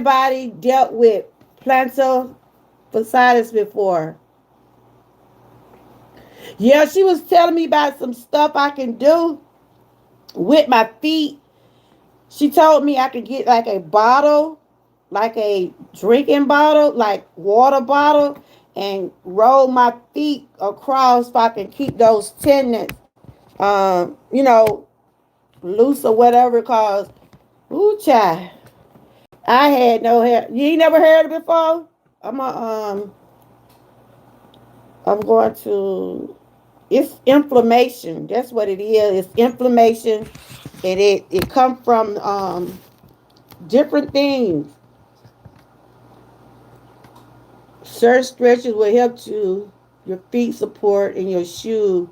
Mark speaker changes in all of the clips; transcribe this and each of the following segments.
Speaker 1: anybody dealt with plantar fasciitis before? Yeah, she was telling me about some stuff I can do with my feet. She told me I could get like a bottle, like a drinking bottle, like water bottle, and roll my feet across so I can keep those tendons, loose or whatever. Cause, ooh, child, I had no hair. You ain't never heard it before? I'm a, I'm going to. It's inflammation. That's what it is. It's inflammation, and it come from different things. Certain stretches will help you your feet support and your shoe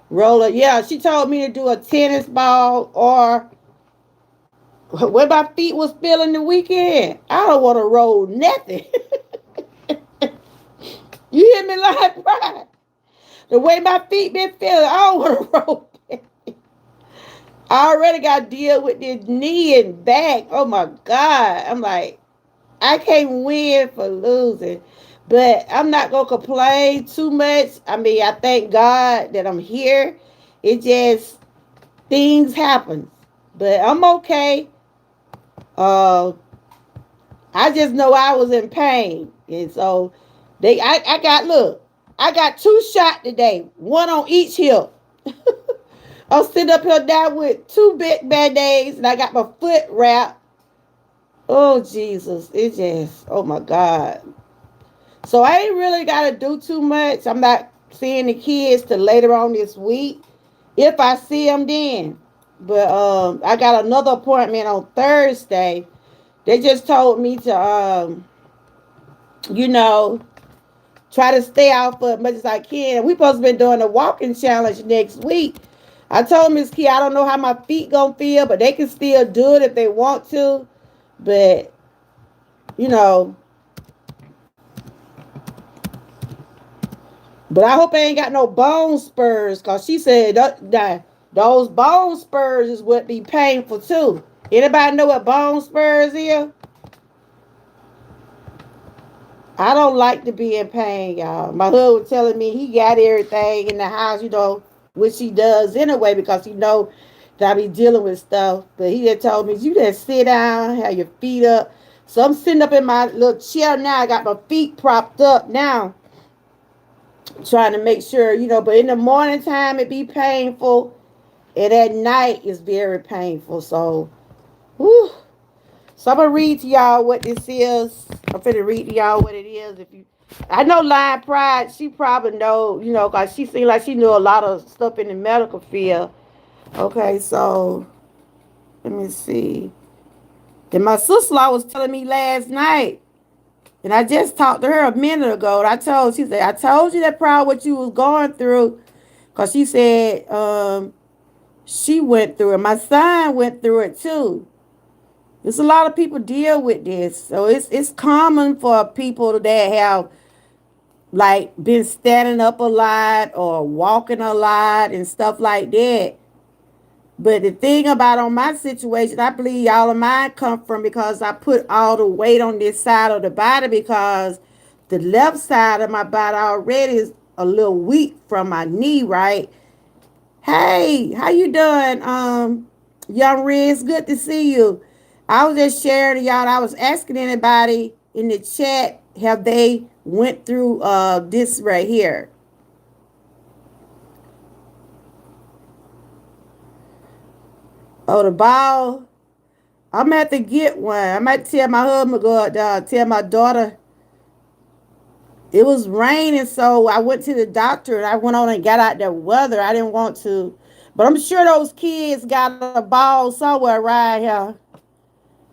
Speaker 1: roller. Yeah, she told me to do a tennis ball or where my feet was feeling the weekend. I don't want to roll nothing. You hear me like pride? The way my feet been feeling, I don't want to roll. I already got to deal with this knee and back. Oh my God. I'm like, I can't win for losing. But I'm not going to complain too much. I mean, I thank God that I'm here. It just, things happen. But I'm okay. Uh, I just know I was in pain. And so, I got 2 shots today. One on each hip. I'm sitting up here now with 2 big band-aids. And I got my foot wrapped. Oh, Jesus. It just, oh my God. So I ain't really got to do too much. I'm not seeing the kids till later on this week. If I see them then. But I got another appointment on Thursday. They just told me to, you know, try to stay out for as much as I can. We supposed to be doing a walking challenge next week. I told Miss Key I don't know how my feet gonna feel, but they can still do it if they want to. But, you know, but I hope I ain't got no bone spurs, because she said that those bone spurs is what be painful too. Anybody know what bone spurs is? I don't like to be in pain, y'all. My husband was telling me he got everything in the house, which he does anyway, because he know that I be dealing with stuff. But he just told me, you just sit down, have your feet up. So I'm sitting up in my little chair now. I got my feet propped up now, trying to make sure, but in the morning time it be painful, and at night it's very painful. So, whew. So I'm gonna read to y'all what this is. I'm finna read to y'all what it is. I know Lion Pride, she probably know, cause she seemed like she knew a lot of stuff in the medical field. Okay, so let me see. And my sister-in-law was telling me last night, and I just talked to her a minute ago. And she said, I told you that probably what you was going through, cause she said she went through it. My son went through it too. There's a lot of people deal with this. So it's common for people that have like been standing up a lot or walking a lot and stuff like that. But the thing about on my situation, I believe all of mine come from because I put all the weight on this side of the body, because the left side of my body already is a little weak from my knee, right? Hey, how you doing, young Riz? Good to see you. I was just sharing to y'all. I was asking anybody in the chat, have they went through this right here? Oh, the ball. I'm gonna have to get one. I might tell my husband go out there, tell my daughter. It was raining, so I went to the doctor and I went on and got out the weather. I didn't want to, but I'm sure those kids got a ball somewhere right here.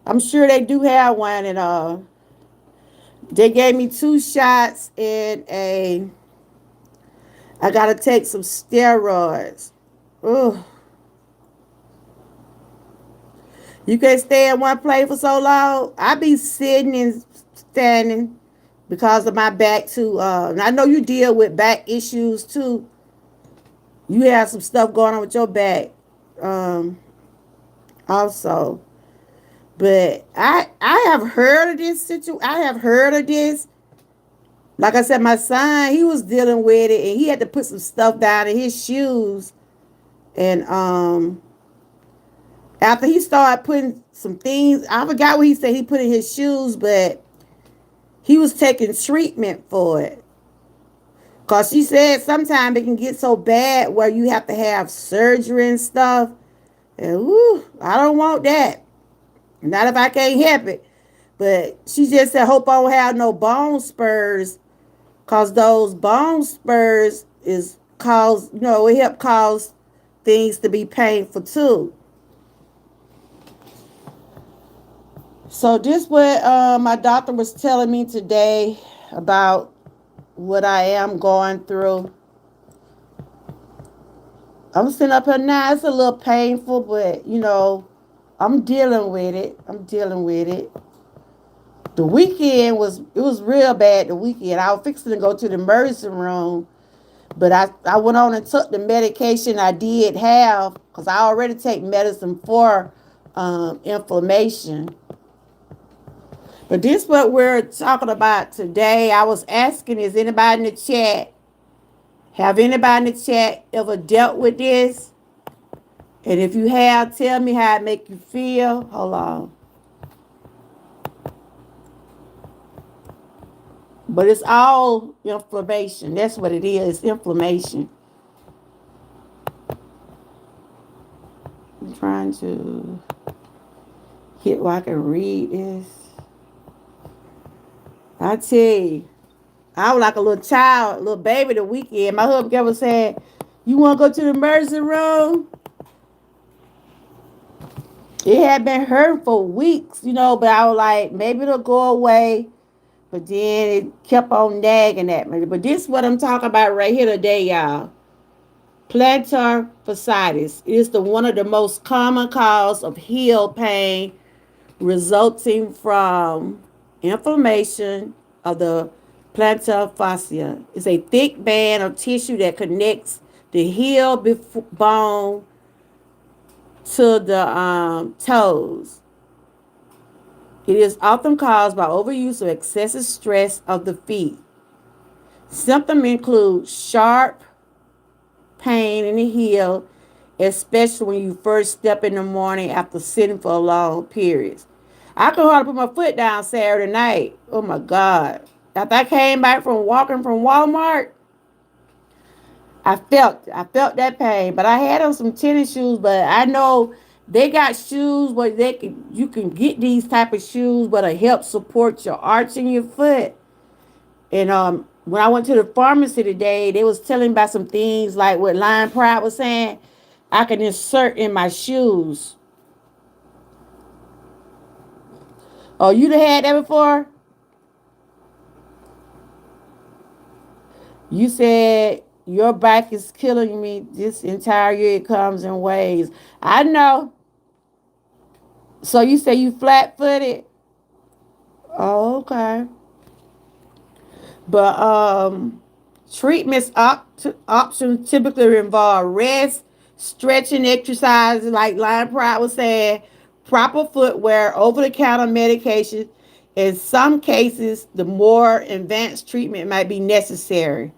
Speaker 1: I'm sure they do have one, and they gave me 2 shots and I gotta take some steroids. Ugh. You can't stay in one place for so long. I be sitting and standing because of my back too. And I know you deal with back issues too. You have some stuff going on with your back, also. But I have heard of this situation. I have heard of this. Like I said, my son, he was dealing with it and he had to put some stuff down in his shoes. And after he started putting some things, I forgot what he said he put in his shoes, but he was taking treatment for it. Cause she said sometimes it can get so bad where you have to have surgery and stuff. And woo, I don't want that. Not if I can't help it. But she just said, hope I don't have no bone spurs. Cause those bone spurs is cause, it help cause things to be painful too. So this what my doctor was telling me today about what I am going through. I'm sitting up here now. It's a little painful, but I'm dealing with it. I'm dealing with it. The weekend was real bad. The weekend I was fixing to go to the emergency room, but I went on and took the medication I did have because I already take medicine for inflammation. But this is what we're talking about today. I was asking, is anybody in the chat, have anybody in the chat ever dealt with this? And if you have, tell me how it make you feel. Hold on. But it's all inflammation. That's what it is. It's inflammation. I'm trying to get where I can read this. I tell you, I was like a little child, a little baby the weekend. My husband kept saying, you want to go to the emergency room? It had been hurting for weeks, but I was like, maybe it'll go away. But then it kept on nagging at me. But this is what I'm talking about right here today, y'all. Plantar fasciitis is one of the most common cause of heel pain resulting from inflammation of the plantar fascia. It's a thick band of tissue that connects the heel bone to the toes. It is often caused by overuse or excessive stress of the feet. Symptoms include sharp pain in the heel, especially when you first step in the morning after sitting for a long periods. I could hardly put my foot down Saturday night. Oh my God. After I came back from walking from Walmart, I felt that pain. But I had on some tennis shoes, but I know they got shoes where you can get these type of shoes that'll help support your arch in your foot. And when I went to the pharmacy today, they was telling me about some things like what Lion Pride was saying. I can insert in my shoes. Oh, you done had that before? You said your back is killing me this entire year. It comes in waves. I know. So you say you flat footed? Oh, okay. But treatments options typically involve rest, stretching exercises, like Lion Pride was saying, proper footwear, over-the-counter medication. In some cases, the more advanced treatment might be necessary.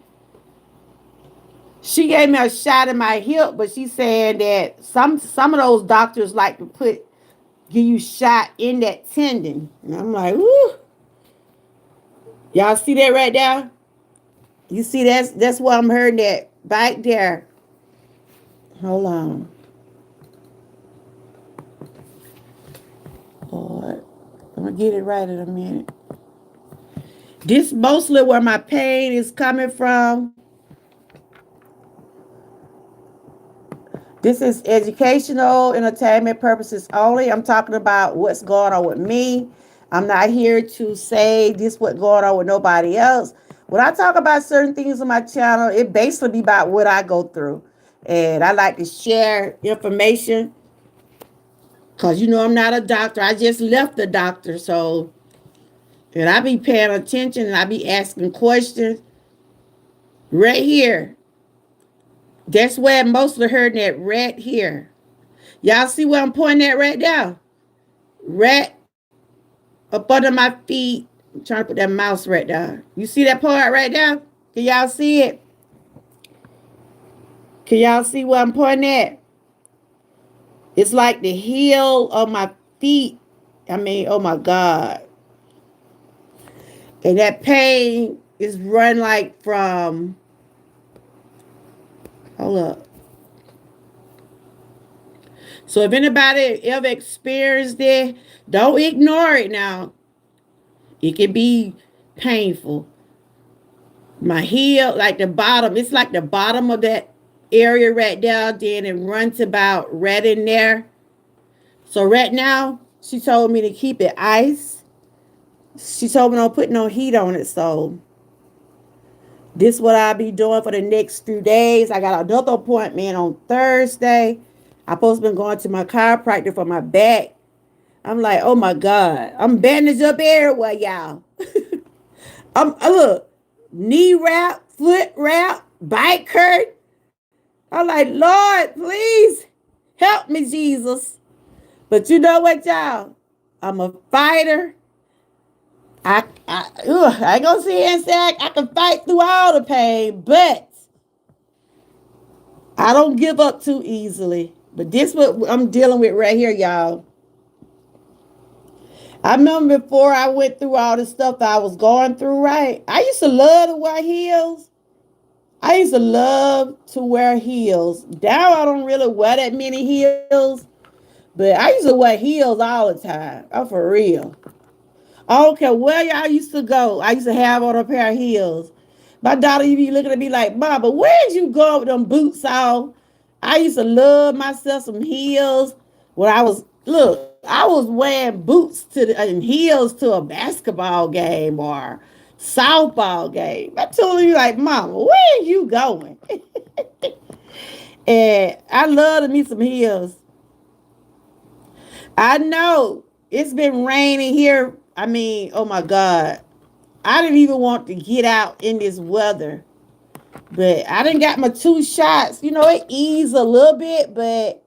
Speaker 1: She gave me a shot in my hip, but she's saying that some of those doctors like to give you shot in that tendon. And I'm like, ooh. Y'all see that right there? You see that's what I'm hearing that back there. Hold on. Lord. I'm gonna get it right in a minute. This mostly where my pain is coming from. This is educational, entertainment purposes only. I'm talking about what's going on with me. I'm not here to say this what's going on with nobody else. When I talk about certain things on my channel, it basically be about what I go through. And I like to share information because I'm not a doctor. I just left the doctor. So, and I be paying attention and I be asking questions right here. That's where I'm mostly heard that right here. Y'all see where I'm pointing at right now? right up under my feet. I'm trying to put that mouse right there. You see that part right there? Can y'all see it? Can y'all see where I'm pointing at? It's like the heel of my feet. I mean, oh my God. And that pain is run like from, hold up. So if anybody ever experienced it, don't ignore it now. It can be painful. My heel, like the bottom, it's like the bottom of that area right there. Then it runs about right in there. So right now, she told me to keep it ice. She told me don't put no heat on it. So this what I'll be doing for the next few days. I got another appointment on Thursday. I supposed to be going to my chiropractor for my back. I'm like, oh my God. I'm bandaged up everywhere, y'all. Look, knee wrap, foot wrap, bike hurt. I'm like, Lord, please help me, Jesus. But you know what, y'all? I'm a fighter. I ain't gonna sit here and say I can fight through all the pain, but I don't give up too easily. But this what I'm dealing with right here, y'all. I remember before I went through all the stuff that I was going through, right? I used to love to wear heels. I used to love to wear heels. Now I don't really wear that many heels, but I used to wear heels all the time. Oh, for real. I don't care where y'all used to go. I used to have on a pair of heels. My daughter used to be looking at me like, Mama, where'd you go with them boots on? I used to love myself some heels. When I was, look, I was wearing boots and heels to a basketball game or softball game. I told you like, Mama, where are you going? And I love to meet some heels. I know it's been raining here. I mean, oh my God. I didn't even want to get out in this weather. But I didn't got my 2 shots. You know, it eased a little bit, but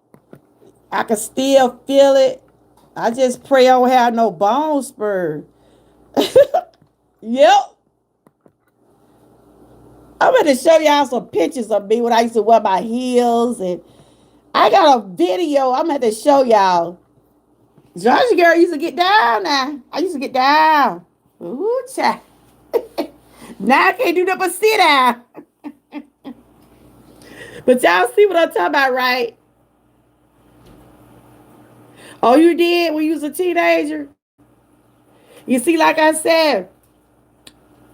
Speaker 1: I can still feel it. I just pray I don't have no bone spur. Yep. I'm going to show y'all some pictures of me when I used to wear my heels. And I got a video I'm going to show y'all. Georgia girl used to get down now. I used to get down. Ooh, child. Now I can't do nothing but sit down. But y'all see what I'm talking about, right? Oh, you did when you was a teenager? You see, like I said,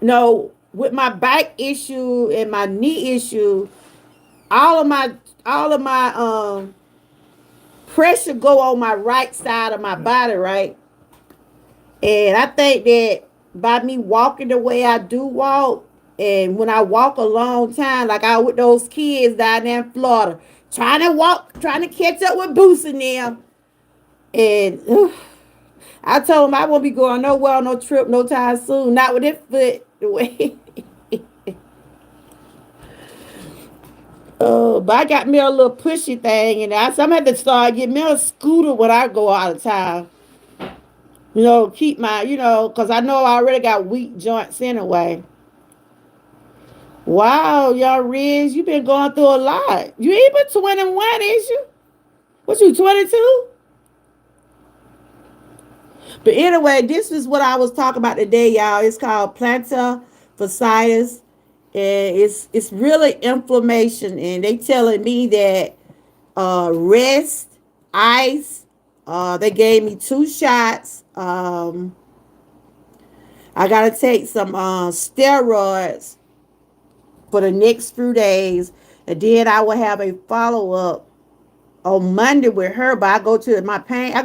Speaker 1: no, with my back issue and my knee issue, all of my all of my pressure go on my right side of my body, right? And I think that by me walking the way I do walk, and when I walk a long time, like I with those kids down there in Florida, trying to walk, trying to catch up with Boost and them, and I told him I won't be going nowhere on no trip no time soon. Not with this foot the way. But I got me a little pushy thing, and I'm gonna have to start getting me a scooter when I go out of town. You know, keep my, cause I know I already got weak joints anyway. Wow, y'all Riz, you been going through a lot. You ain't but 21, is you? What you 22? But anyway, this is what I was talking about today, y'all. It's called Plantar Fasciitis. And it's really inflammation. And they telling me that rest, ice, they gave me 2 shots. I gotta take some steroids for the next few days. And then I will have a follow-up on Monday with her, but I go to my pain. I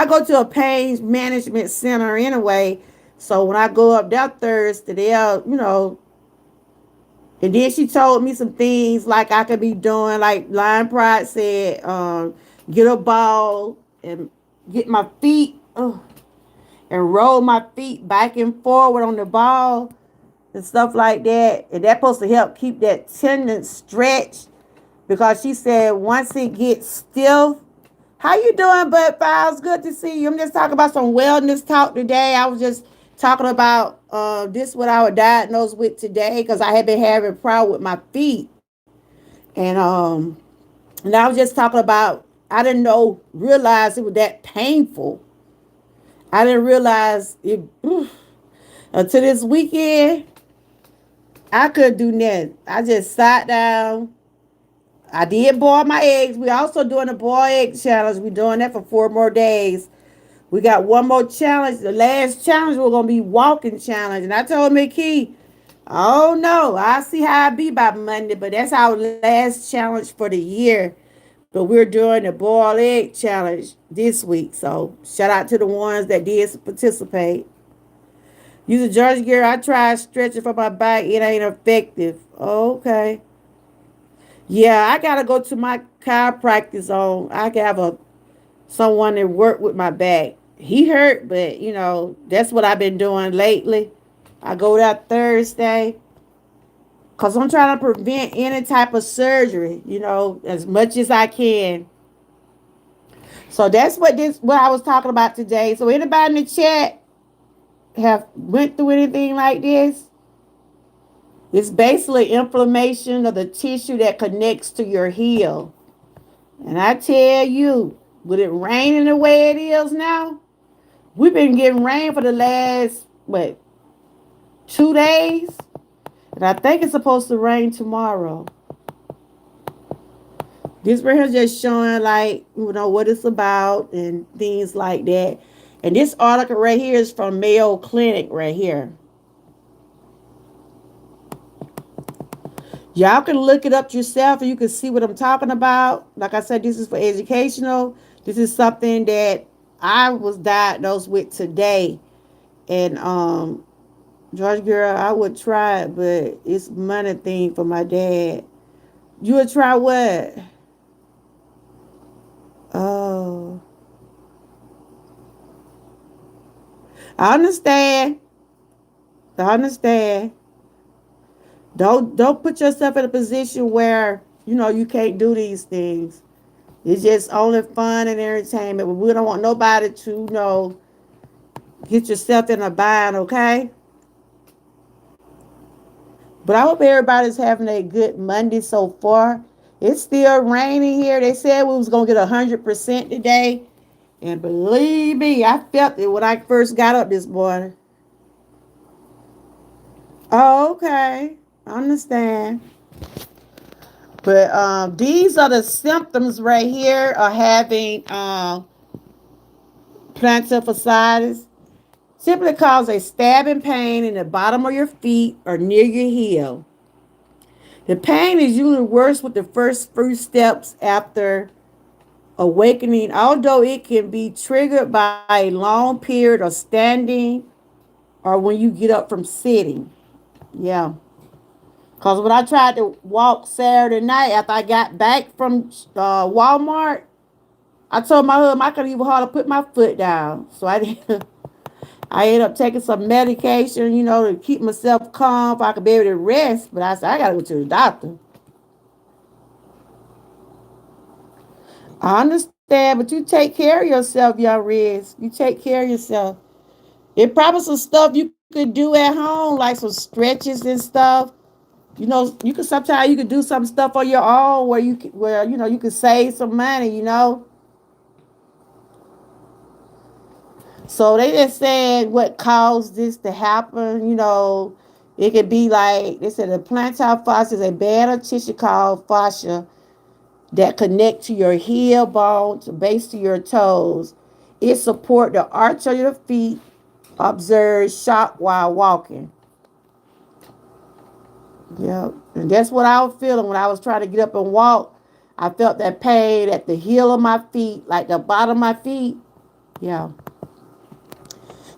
Speaker 1: go to a pain management center anyway. So when I go up that Thursday, they'll. And then she told me some things like I could be doing, like Lion Pride said, get a ball and get my feet and roll my feet back and forward on the ball and stuff like that. And that's supposed to help keep that tendon stretched because she said once it gets stiff, How you doing, Bud Files? Good to see you. I'm just talking about some wellness talk today. I was just talking about this what I was diagnosed with today because I had been having a problem with my feet, and I was just talking about I didn't know realize it was that painful. I didn't realize it until this weekend. I couldn't do nothing. I just sat down. I did boil my eggs. We also doing a boil egg challenge. We're doing that for 4 more days. We got one more challenge. The last challenge we're gonna be walking challenge. And I told Mickey, oh no, I see how I be by Monday, but that's our last challenge for the year. But we're doing the boiled egg challenge this week. So shout out to the ones that did participate. Using Georgia gear, I tried stretching for my back. It ain't effective. Okay. Yeah, I gotta go to my chiropractor's on. I can have a someone that work with my back. He hurt, but that's what I've been doing lately. I go that Thursday because I'm trying to prevent any type of surgery, as much as I can. So that's what I was talking about today. So anybody in the chat have went through anything like this? It's basically inflammation of the tissue that connects to your heel. And I tell you, with it raining the way it is now, we've been getting rain for the last, 2 days? And I think it's supposed to rain tomorrow. This right here just showing what it's about and things like that. And this article right here is from Mayo Clinic right here. Y'all can look it up yourself and you can see what I'm talking about. Like I said, this is for educational. This is something that I was diagnosed with today. And George girl, I would try it, but it's money thing for my dad. You would try what? Oh. I understand. I understand. Don't put yourself in a position where you can't do these things. It's just only fun and entertainment. But we don't want nobody to get yourself in a bind, okay? But I hope everybody's having a good Monday so far. It's still raining here. They said we was gonna get 100% today, and believe me, I felt it when I first got up this morning. Oh, okay, I understand. But these are the symptoms right here of having plantar fasciitis. Simply cause a stabbing pain in the bottom of your feet or near your heel. The pain is usually worse with the first few steps after awakening, although it can be triggered by a long period of standing or when you get up from sitting. Yeah. Because when I tried to walk Saturday night after I got back from Walmart, I told my husband I couldn't even hardly put my foot down. So I did. I ended up taking some medication, to keep myself calm if I could be able to rest. But I said, I got to go to the doctor. I understand, but you take care of yourself, young Riz. You take care of yourself. It probably some stuff you could do at home, like some stretches and stuff. You could sometimes you could do some stuff on your own where you could save some money. So they just said what caused this to happen. It could be like they said the plantar fascia is a band of tissue called fascia that connect to your heel bone to base to your toes. It support the arch of your feet. Observe shock while walking. Yeah, and that's what I was feeling when I was trying to get up and walk. I felt that pain at the heel of my feet, like the bottom of my feet. Yeah.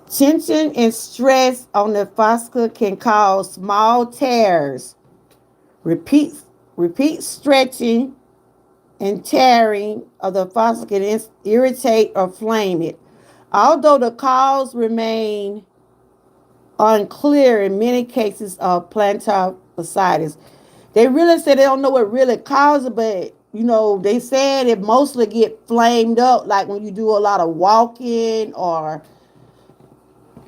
Speaker 1: Tension and stress on the fascia can cause small tears. Repeat, repeat stretching and tearing of the fascia can irritate or flame it. Although the cause remain unclear in many cases of plantar fasciitis. They really say they don't know what really caused it, but they said it mostly get flamed up like when you do a lot of walking or,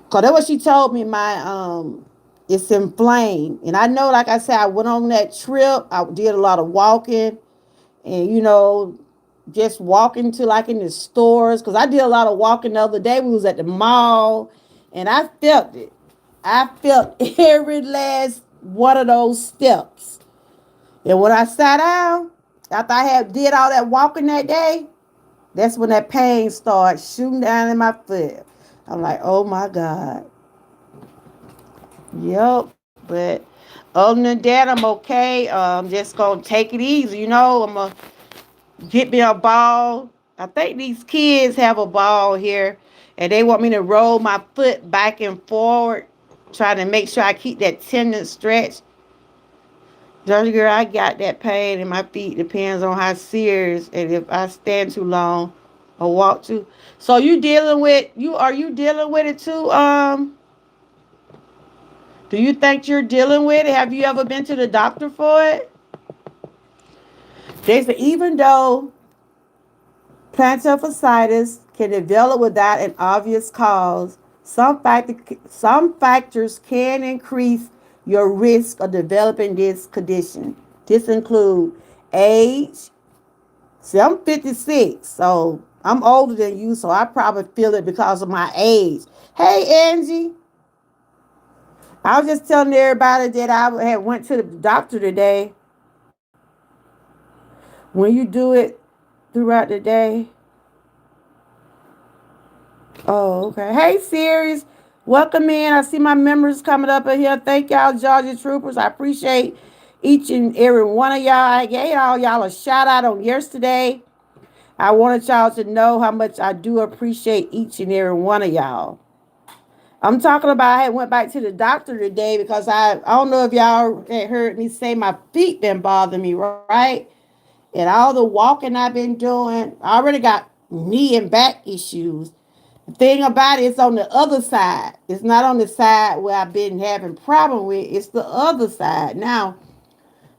Speaker 1: cause that's what she told me. It's inflamed, and I know, like I said, I went on that trip. I did a lot of walking, and just walking to like in the stores. Cause I did a lot of walking the other day. We was at the mall, and I felt it. I felt every last one of those steps. And when I sat down, after I had did all that walking that day, that's when that pain started shooting down in my foot. I'm like, oh my God. Yep. But other than that, I'm okay. Just gonna take it easy, I'm gonna get me a ball. I think these kids have a ball here, and they want me to roll my foot back and forward, trying to make sure I keep that tendon stretched. Dirty girl, I got that pain in my feet. Depends on how serious and if I stand too long or walk too. So you dealing with it too? Do you think you're dealing with it? Have you ever been to the doctor for it? They say even though plantar fasciitis can develop without an obvious cause, some factors can increase your risk of developing this condition. This include age. See, I'm 56, so I'm older than you, so I probably feel it because of my age. Hey, Angie. I was just telling everybody that I had went to the doctor today. When you do it throughout the day. Oh, okay. Hey, series. Welcome in. I see my members coming up in here. Thank y'all, Georgia Troopers. I appreciate each and every one of y'all. I gave all y'all a shout out on yesterday. I wanted y'all to know how much I do appreciate each and every one of y'all. I'm talking about I had went back to the doctor today because I don't know if y'all had heard me say my feet been bothering me, right? And all the walking I've been doing, I already got knee and back issues. The thing about it, it's on the other side. It's not on the side where I've been having problem with. It's the other side now.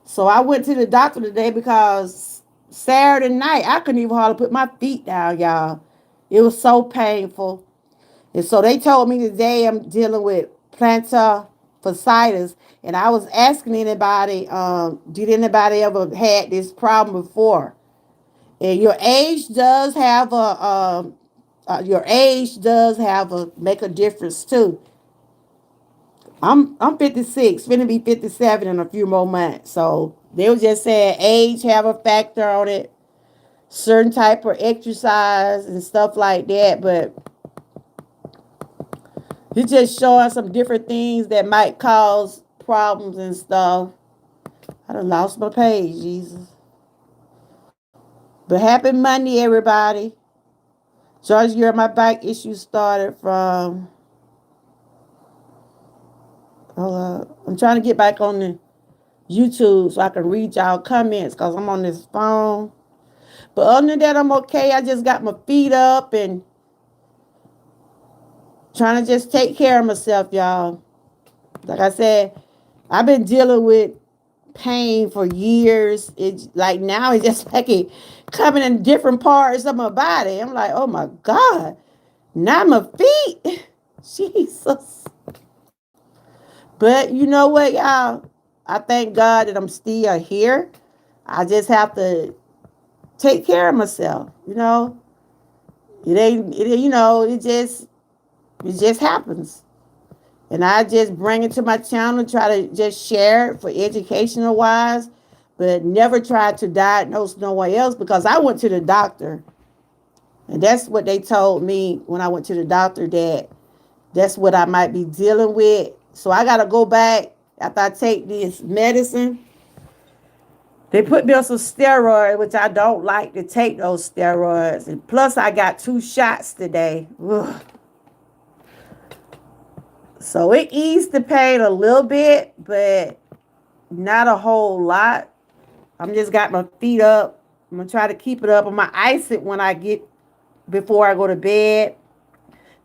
Speaker 1: So I went to the doctor today because Saturday night I couldn't even hardly put my feet down, y'all. It was so painful. And so they told me today I'm dealing with plantar fasciitis. And I was asking anybody, did anybody ever had this problem before? And your age does have a make a difference too. I'm 56, finna be 57 in a few more months. So they were just saying age have a factor on it, certain type of exercise and stuff like that. But it's just showing some different things that might cause problems and stuff. I done lost my page, Jesus. But happy Monday, everybody. George, my back issue started from. Hold up. I'm trying to get back on the YouTube so I can read y'all comments because I'm on this phone. But other than that, I'm okay. I just got my feet up and trying to just take care of myself, y'all. Like I said, I've been dealing with pain for years. It's like now it's just like it coming in different parts of my body. I'm like, oh my God, not my feet. Jesus. But you know what, y'all? I thank God that I'm still here. I just have to take care of myself. It ain't. It just happens. And I just bring it to my channel, try to just share it for educational wise, but never try to diagnose no one else because I went to the doctor. And that's what they told me when I went to the doctor, that that's what I might be dealing with. So I got to go back after I take this medicine. They put me on some steroids, which I don't like to take those steroids. And plus, I got 2 shots today. Ugh. So it eased the pain a little bit, but not a whole lot. I'm just got my feet up. I'm gonna try to keep it up. I'm gonna ice it when I get before I go to bed.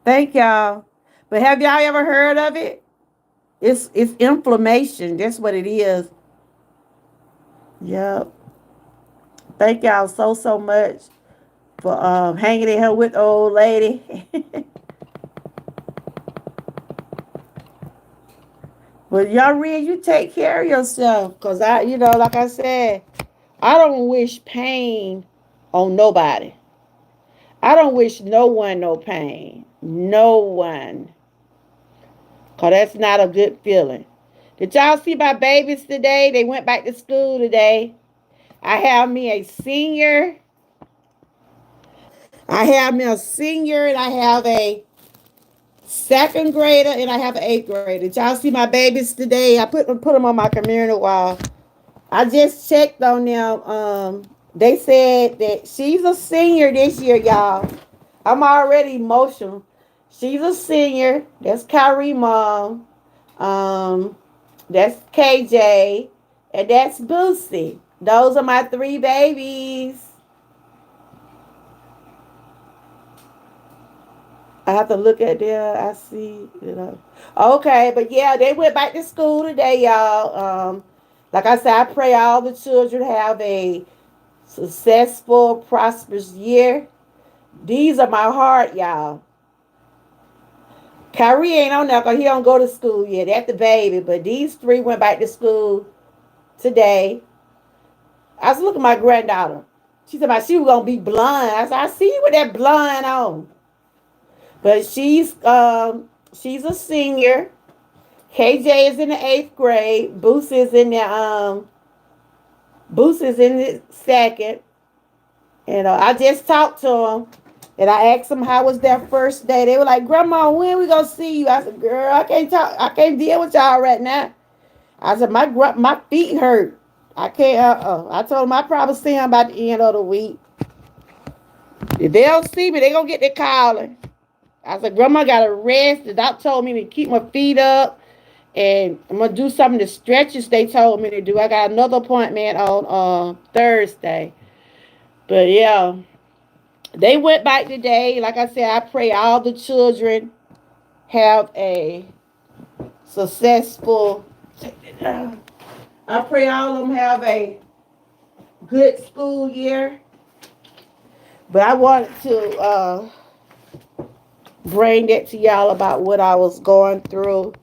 Speaker 1: Thank y'all. But have y'all ever heard of it? It's inflammation. That's what it is. Yep. Thank y'all so much for hanging in here with the old lady. But y'all read, you take care of yourself. Cause like I said, I don't wish pain on nobody. I don't wish no one no pain. No one. Cause that's not a good feeling. Did y'all see my babies today? They went back to school today. I have me a senior. I have me a senior and I have a second grader and I have an eighth grader. Did y'all see my babies today? I put them on my community wall. I just checked on them. They said that she's a senior this year, y'all. I'm already emotional. She's a senior. That's Kyrie mom. Um, that's KJ. And that's Boosie. Those are my three babies. I have to look at there. I see. Okay, but yeah, they went back to school today, y'all. Like I said, I pray all the children have a successful, prosperous year. These are my heart, y'all. Kyrie ain't on there because he don't go to school yet. That's the baby. But these three went back to school today. I was looking at my granddaughter. She said she was gonna be blonde. I said, I see you with that blonde on. But she's a senior. KJ is in the eighth grade. Boost is in the second. And I just talked to them. And I asked them how was their first day. They were like, Grandma, when we gonna see you? I said, girl, I can't talk. I can't deal with y'all right now. I said, my feet hurt. I can't. I told them I probably see them by the end of the week. If they don't see me, they gonna get their calling. I said, Grandma gotta rest. The doctor told me to keep my feet up. And I'm gonna do some of the stretches they told me to do. I got another appointment on Thursday. But yeah. They went back today. Like I said, I pray all the children have a successful. I pray all of them have a good school year. But I wanted to bring that to y'all about what I was going through.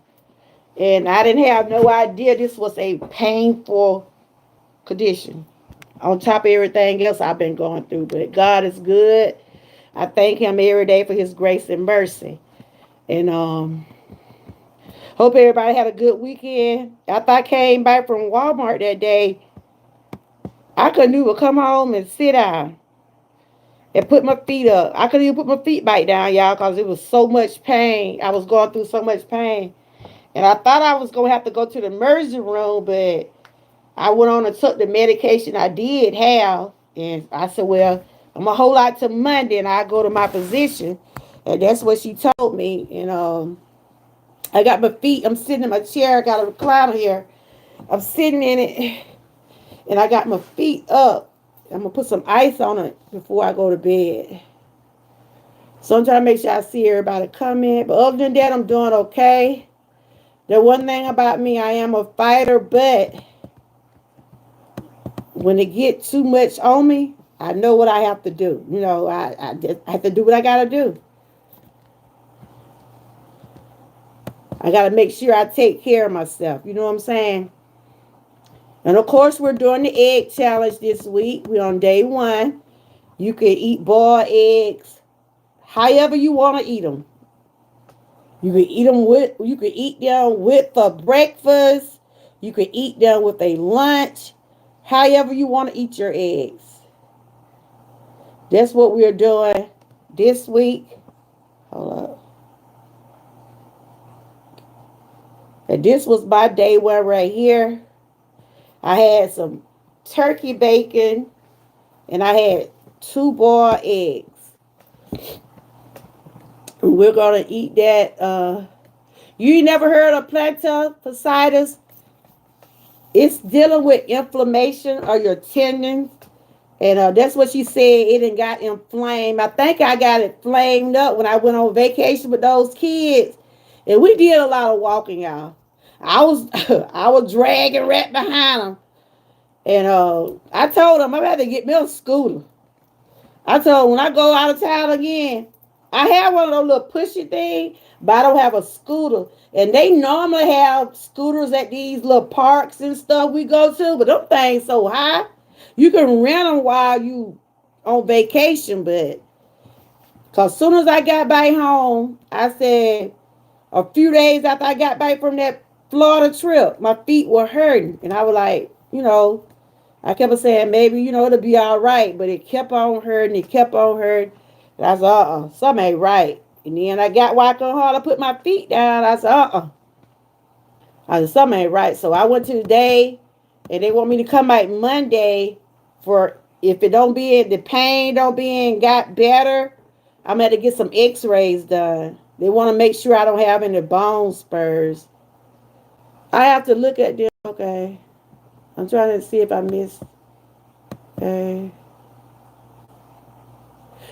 Speaker 1: And I didn't have no idea this was a painful condition. On top of everything else I've been going through. But God is good. I thank him every day for his grace and mercy. And hope everybody had a good weekend. After I came back from Walmart that day, I couldn't even come home and sit down and put my feet up. I couldn't even put my feet back down, y'all, because it was so much pain. I was going through so much pain. And I thought I was going to have to go to the emergency room, but I went on and took the medication I did have. And I said, well, I'm going to hold out till Monday and I'll go to my physician. And that's what she told me. And I got my feet. I'm sitting in my chair. I got a recliner here. I'm sitting in it. And I got my feet up. I'm going to put some ice on it before I go to bed. So I'm trying to make sure I see everybody come in. But other than that, I'm doing okay. The one thing about me, I am a fighter, but when it gets too much on me, I know what I have to do. I have to do what I got to do. I got to make sure I take care of myself. You know what I'm saying? And of course, we're doing the egg challenge this week. We're on day 1. You can eat boiled eggs however you want to eat them. You can eat them with a breakfast. You can eat them with a lunch. However you want to eat your eggs. That's what we're doing this week. Hold up. And this was my day 1 right here. I had some turkey bacon and I had 2 boiled eggs. And we're going to eat that. You never heard of plantar fasciitis? It's dealing with inflammation of your tendons. And that's what she said. It done got inflamed. I think I got it flamed up when I went on vacation with those kids. And we did a lot of walking, y'all. I was I was dragging right behind them. And I told him I had to get me a scooter. I told him when I go out of town again, I have one of those little pushy things, but I don't have a scooter. And they normally have scooters at these little parks and stuff we go to, but them things so high. You can rent them while you on vacation, but cause soon as I got back home, I said a few days after I got back from that Florida trip, my feet were hurting, and I was like, I kept on saying maybe it'll be all right, but it kept on hurting. It kept on hurting. And I said, something ain't right. And then I got walking hard. I put my feet down. I said, I said something ain't right. So I went to the day, and they want me to come back Monday for if it don't be in the pain don't be in got better. I'm gonna have to get some X-rays done. They want to make sure I don't have any bone spurs. I have to look at them. Okay, I'm trying to see if I missed. Okay.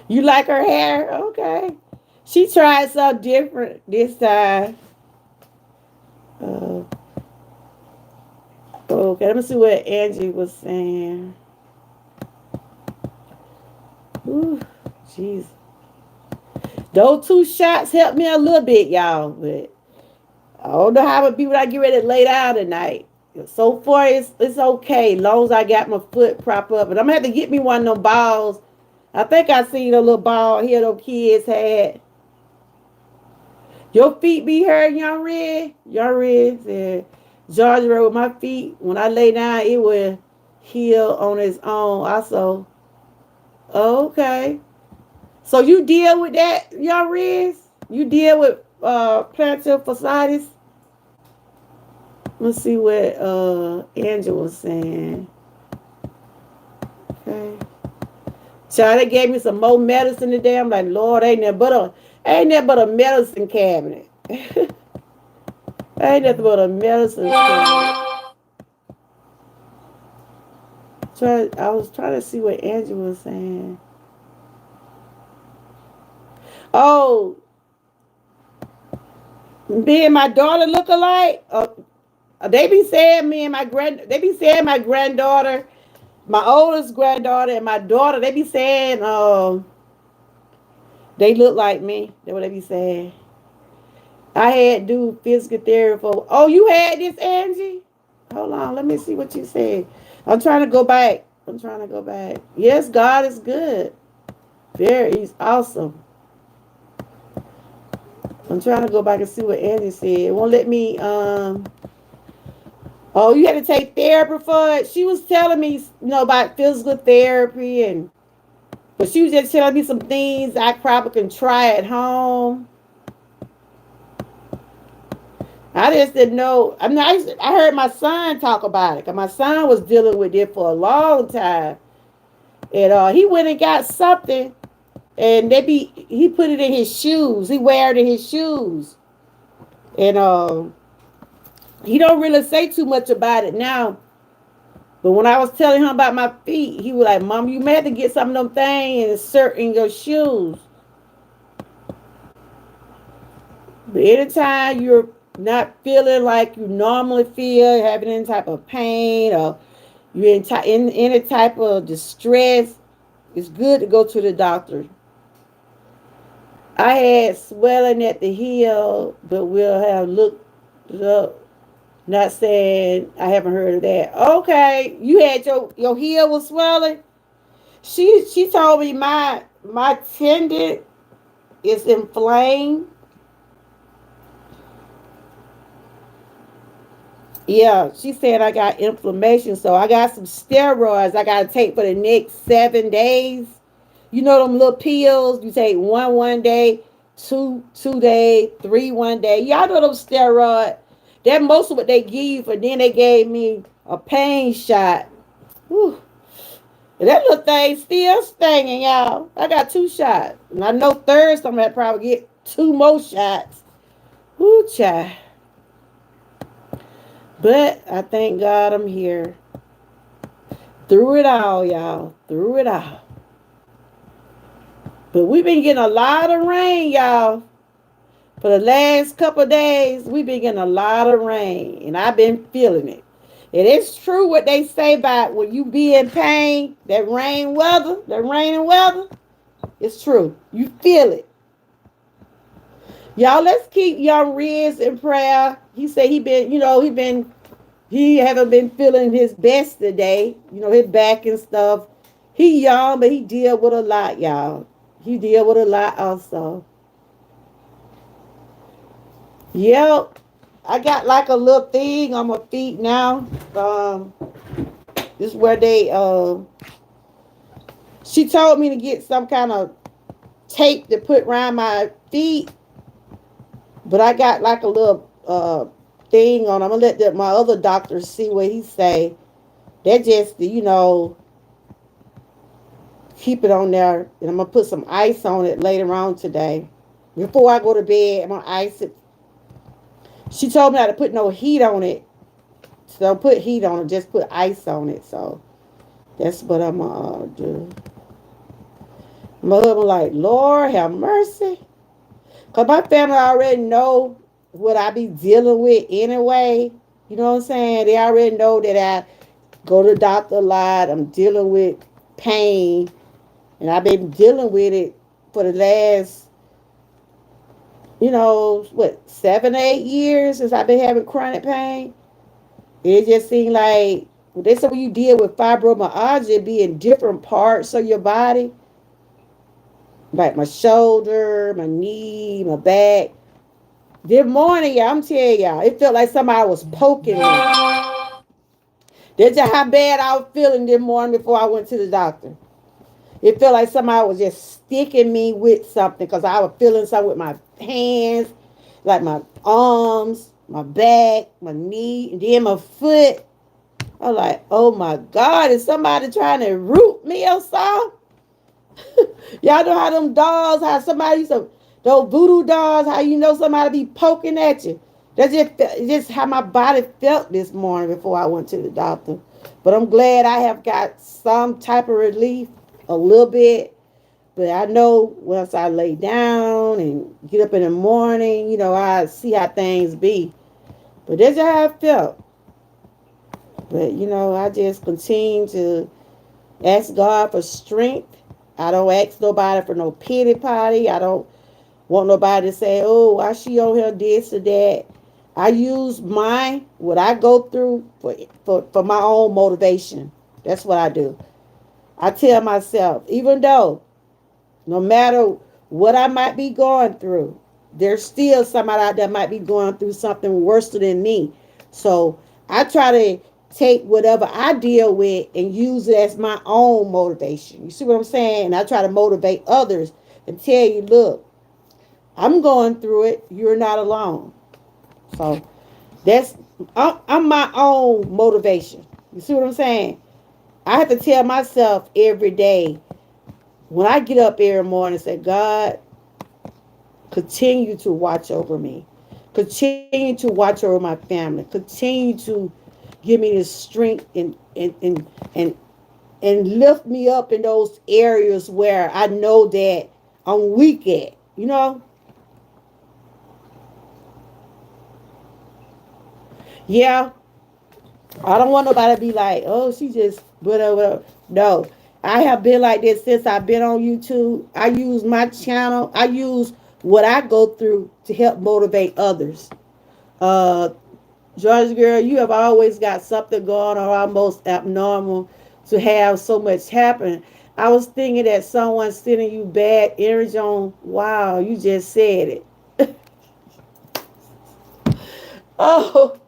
Speaker 1: You like her hair? Okay. She tried something different this time. Uh, okay, let me see what Angie was saying. Ooh, jeez. Those two shots helped me a little bit, y'all. But I don't know how it would be when I get ready to lay down tonight. So far, it's okay. As long as I got my foot propped up. But I'm going to have to get me one of them balls. I think I seen a little ball here those kids had. Your feet be hurt, young Red? Young Red said, Georgia Road with my feet. When I lay down, it will heal on its own. Also, okay. So you deal with that, young Red? You deal with plantar fasciitis? Let's see what Angela was saying. Okay. So they gave me some more medicine today. I'm like, Lord, ain't that but a medicine cabinet. Ain't nothing but a medicine cabinet. I was trying to see what Angela was saying. Oh, me and my daughter look alike. They be saying they be saying my granddaughter, my oldest granddaughter, and my daughter. They be saying they look like me. That's what they be saying. I had to do physical therapy for. Oh, you had this, Angie? Hold on, let me see what you said. I'm trying to go back. Yes, God is good. He's awesome. I'm trying to go back and see what Angie said. It won't let me. Oh, you had to take therapy for it. She was telling me, about physical therapy but she was just telling me some things I probably can try at home. I just didn't know. I heard my son talk about it. Cause my son was dealing with it for a long time, and he went and got something, and he put it in his shoes. He wear it in his shoes, and he don't really say too much about it now. But when I was telling him about my feet, he was like, "Mom, you may have to get some of them things and insert in your shoes." But anytime you're not feeling like you normally feel, having any type of pain or you're in any type of distress, it's good to go to the doctor. I had swelling at the heel, but we'll have looked it up. Not saying I haven't heard of that. Okay, you had your heel was swelling. She told me my tendon is inflamed. Yeah, she said I got inflammation, so I got some steroids I gotta take for the next 7 days. You know them little pills you take one day, two day, three one day. Y'all know them steroids. That most of what they give you. For then they gave me a pain shot. Whew. And that little thing still stinging, y'all. I got 2 shots, and I know Thursday I'm gonna probably get 2 more shots. Whoo, child. But I thank God I'm here. Through it all, y'all. Through it all. But we've been getting a lot of rain, y'all. For the last couple of days, we've been getting a lot of rain. And I've been feeling it. It is true what they say about when you be in pain, that rain and weather, it's true. You feel it. Y'all, let's keep young Riz in prayer. He said he haven't been feeling his best today. His back and stuff. He young, but he deal with a lot, y'all. He deal with a lot also. Yep. I got like a little thing on my feet now. This is where she told me to get some kind of tape to put around my feet, but I got like a little thing on. I'm gonna let my other doctor see what he say. That just keep it on there, and I'm gonna put some ice on it later on today. Before I go to bed, I'm gonna ice it. She told me not to put no heat on it, so don't put heat on it. Just put ice on it. So that's what I'm gonna do. My husband like, Lord have mercy, cause my family already know what I be dealing with anyway. You know what I'm saying? They already know that I go to the doctor a lot. I'm dealing with pain, and I've been dealing with it for the last, 7, 8 years since I've been having chronic pain. It just seemed like they said when you deal with fibromyalgia, it be in different parts of your body, like my shoulder, my knee, my back. This morning, y'all, I'm telling y'all, it felt like somebody was poking me. That's just how bad I was feeling this morning before I went to the doctor. It felt like somebody was just sticking me with something because I was feeling something with my hands, like my arms, my back, my knee, and then my foot. I was like, oh my God, is somebody trying to root me or something? Y'all know how them dolls, how somebody used to, those voodoo dolls, how somebody be poking at you. That's just how my body felt this morning before I went to the doctor. But I'm glad I have got some type of relief, a little bit. But I know once I lay down and get up in the morning, I see how things be. But that's how I felt. But, I just continue to ask God for strength. I don't ask nobody for no pity party. I don't want nobody to say, oh, why she on here this or that. I use what I go through for my own motivation. That's what I do. I tell myself, even though no matter what I might be going through, there's still somebody out there might be going through something worse than me. So I try to take whatever I deal with and use it as my own motivation. You see what I'm saying? And I try to motivate others and tell you, look, I'm going through it. You're not alone. So that's I'm my own motivation. You see what I'm saying? I have to tell myself every day when I get up every morning and say, God, continue to watch over me. Continue to watch over my family. Continue to give me the strength and and lift me up in those areas where I know that I'm weak at. Yeah, I don't want nobody to be like, oh, she just whatever. No, I have been like this since I've been on YouTube. I use my channel. I use what I go through to help motivate others. Uh, George girl, you have always got something going on almost abnormal to have so much happen. I was thinking that someone's sending you bad energy on. Wow, you just said it. Oh,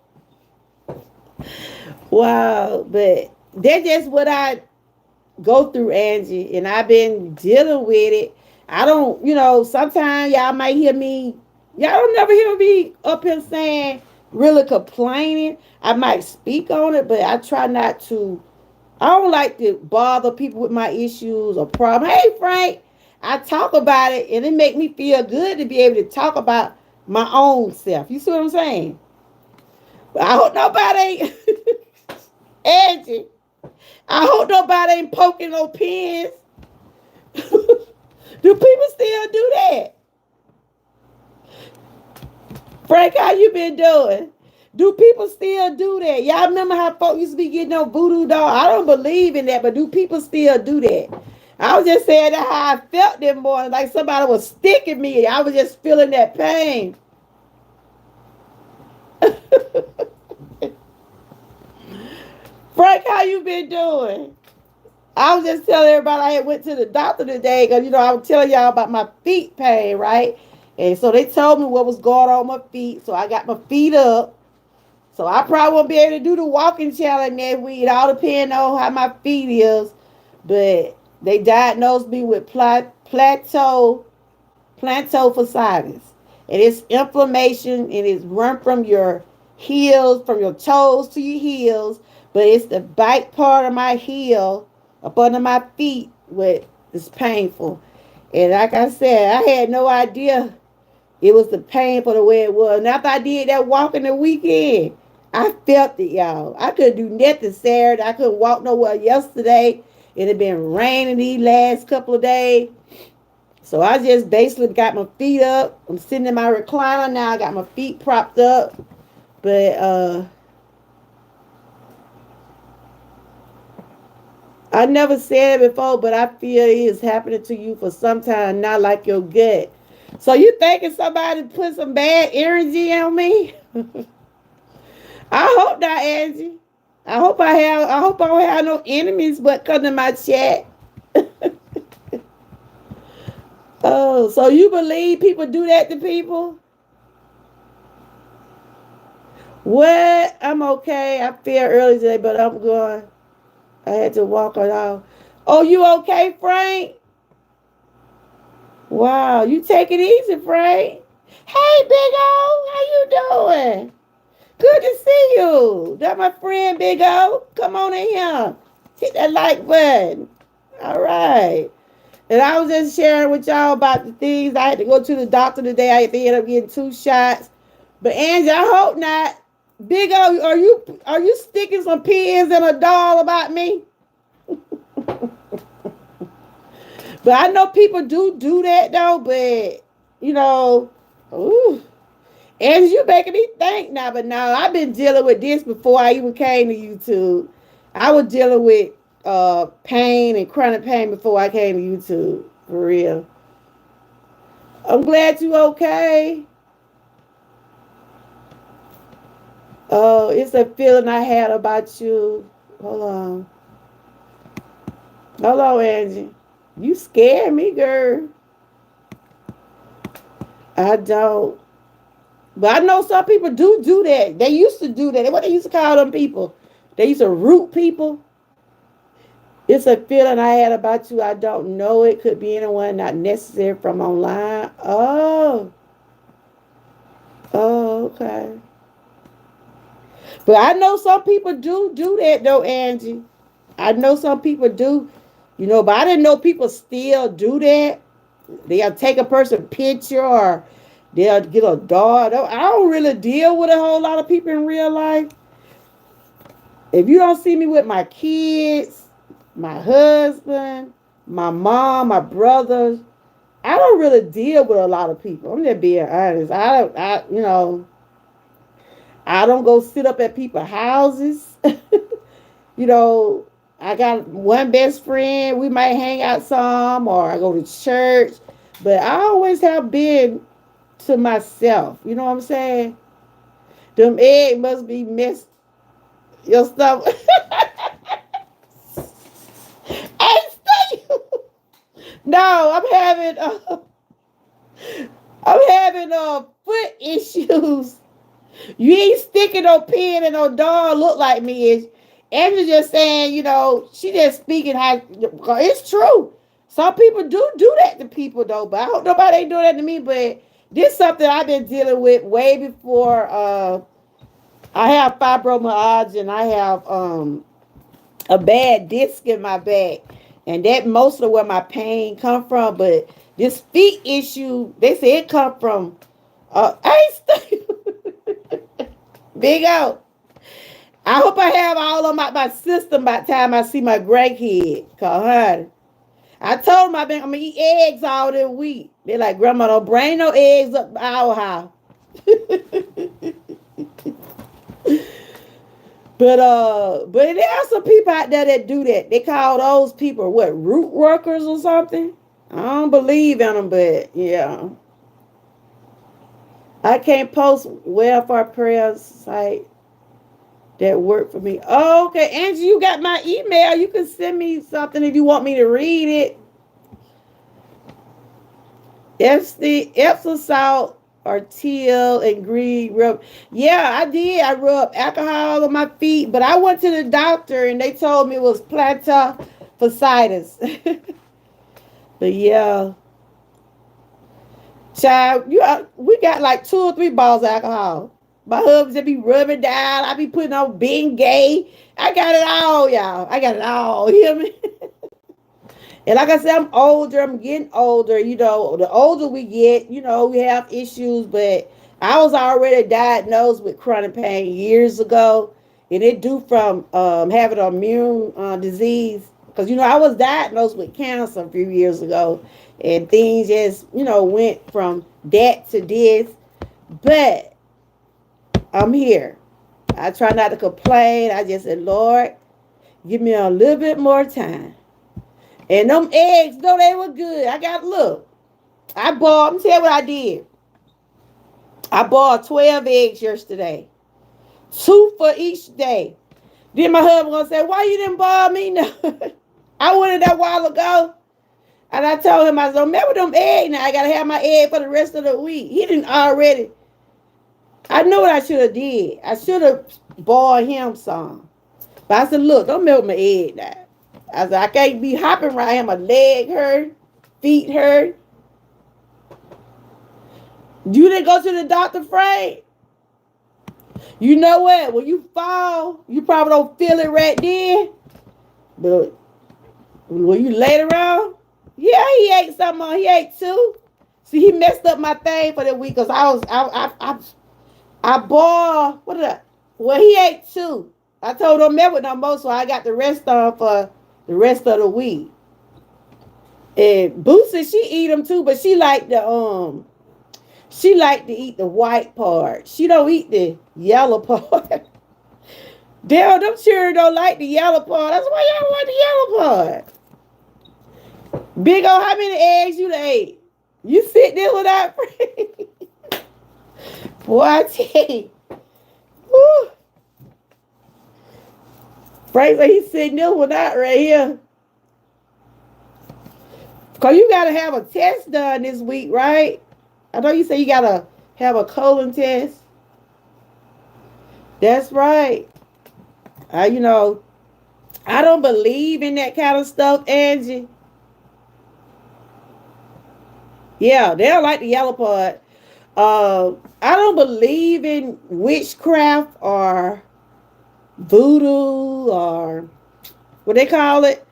Speaker 1: wow. But that's just what I go through, Angie, and I've been dealing with it. I don't, sometimes y'all might hear me, y'all don't never hear me up here saying, really complaining. I might speak on it, but I try not to. I don't like to bother people with my issues or problems. Hey, Frank, I talk about it, and it make me feel good to be able to talk about my own self. You see what I'm saying? But I hope nobody, Angie, I hope nobody ain't poking no pins. Do people still do that? Frank, how you been doing? Do people still do that? Y'all remember how folks used to be getting on voodoo doll? I don't believe in that, but do people still do that? I was just saying that how I felt that morning, like somebody was sticking me. I was just feeling that pain. Frank, how you been doing? I was just telling everybody I had went to the doctor today because I was telling y'all about my feet pain, right? And so they told me what was going on with my feet. So I got my feet up. So I probably won't be able to do the walking challenge that week. It all depends on how my feet is. But they diagnosed me with plantar fasciitis. And it's inflammation and it's run from your heels, from your toes to your heels. But it's the back part of my heel up under my feet what is painful. And like I said, I had no idea it was the pain for the way it was. And after I did that walking the weekend, I felt it, y'all. I couldn't do nothing Saturday. I couldn't walk nowhere yesterday. It had been raining these last couple of days. So I just basically got my feet up. I'm sitting in my recliner now. I got my feet propped up. But I never said it before, but I feel it is happening to you for some time, not like your gut. So you thinking somebody put some bad energy on me? I hope not, Angie. I hope I don't have no enemies but come to my chat. Oh, so you believe people do that to people? What? I'm okay. I feel early today, but I'm going. I had to walk it off. Oh, you okay, Frank? Wow, you take it easy, Frank. Hey, Big O, how you doing? Good to see you. That my friend Big O. Come on in here. Hit that like button. All right. And I was just sharing with y'all about the things. I had to go to the doctor today. I had to end up getting 2 shots. But Angie, I hope not. Big O, are you sticking some pins in a doll about me? But I know people do that though. But you know, ooh. And you making me think now, but now I've been dealing with this before I even came to YouTube. I was dealing with pain and chronic pain before I came to YouTube. For real. I'm glad you okay. Oh, it's a feeling I had about you. Hold on. Hello, Angie. You scared me, girl. I don't. But I know some people do that. They used to do that. What they used to call them people? They used to root people. It's a feeling I had about you. I don't know it. Could be anyone, not necessary from online. Oh. Oh, okay. But I know some people do that though, Angie. I know some people do. But I didn't know people still do that. They'll take a person's picture or they'll get a dog. I don't really deal with a whole lot of people in real life. If you don't see me with my kids, my husband, my mom, my brothers, I don't really deal with a lot of people. I'm just being honest. I don't go sit up at people's houses. you know, I got one best friend. We might hang out some or I go to church. But I always have been to myself. You know what I'm saying? Them eggs must be messed your stomach. Hey, stay. No, I'm having foot issues. You ain't sticking no pin and no dog look like me. Andrew just saying, she just speaking how it's true. Some people do that to people though, but I hope nobody ain't doing that to me. But this is something I've been dealing with way before. I have fibromyalgia and I have a bad disc in my back, and that mostly where my pain come from. But this feet issue, they say it come from. Big O. I hope I have all of my system by the time I see my grandkid. Cause honey, I told them I'm gonna eat eggs all this week. They're like, Grandma, don't bring no eggs up our house. But there are some people out there that do that. They call those people what, root workers or something. I don't believe in them, but yeah, I can't post welfare prayers site that work for me. Oh, okay, Angie, you got my email. You can send me something if you want me to read it. Epsom salt or teal and green rub. Yeah, I did. I rubbed alcohol on my feet, but I went to the doctor and they told me it was plantar fasciitis. But yeah, child, we got like 2 or 3 bottles of alcohol. My husband just be rubbing down. I be putting on being gay. I got it all, y'all. I got it all. You hear me? And like I said, I'm older. I'm getting older. You know, the older we get, we have issues. But I was already diagnosed with chronic pain years ago. And it due from having an immune disease. Because, I was diagnosed with cancer a few years ago. And things just, went from that to this. But I'm here. I try not to complain. I just said, Lord, give me a little bit more time. And them eggs, though they were good. Look. I bought, I'm tell you what I did. I bought 12 eggs yesterday. 2 for each day. Then my husband gonna say, why you didn't buy me no? I wanted that a while ago. And I told him, I said, remember them eggs now. I gotta have my egg for the rest of the week. He didn't already. I know what I should have did. I should have bought him some. But I said, look, don't milk my egg now. I said, I can't be hopping around here. My leg hurt, feet hurt. You didn't go to the doctor, Frank? You know what? When you fall, you probably don't feel it right then. But when you later on, yeah, he ate something on. He ate 2. See, he messed up my thing for the week because I bought, what did I? Well, he ate 2. I told him never no more, so I got the rest on for the rest of the week. And Boosie, she eat them too, but she like to eat the white part. She don't eat the yellow part. Damn, them children don't like the yellow part. That's why y'all want the yellow part. Big O, how many eggs you ate? You sit there without Frank. Boy, I tell you. Woo. Frank said he's sitting there without right here. Because you got to have a test done this week, right? I know you say you got to have a colon test. That's right. I don't believe in that kind of stuff, Angie. Yeah, they don't like the yellow part. I don't believe in witchcraft or voodoo or what they call it.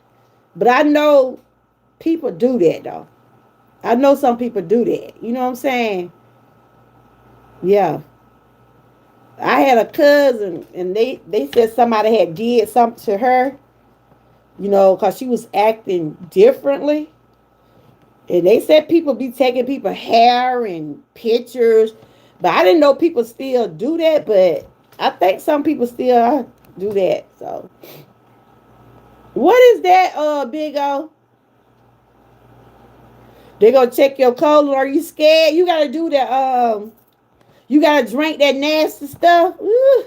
Speaker 1: But I know people do that, though. I know some people do that. You know what I'm saying? Yeah. I had a cousin, and they said somebody had did something to her, because she was acting differently. And they said people be taking people's hair and pictures. But I didn't know people still do that. But I think some people still do that. So, what is that, Big O? They gonna check your colon. Are you scared? You gotta do that. You gotta drink that nasty stuff. Ooh.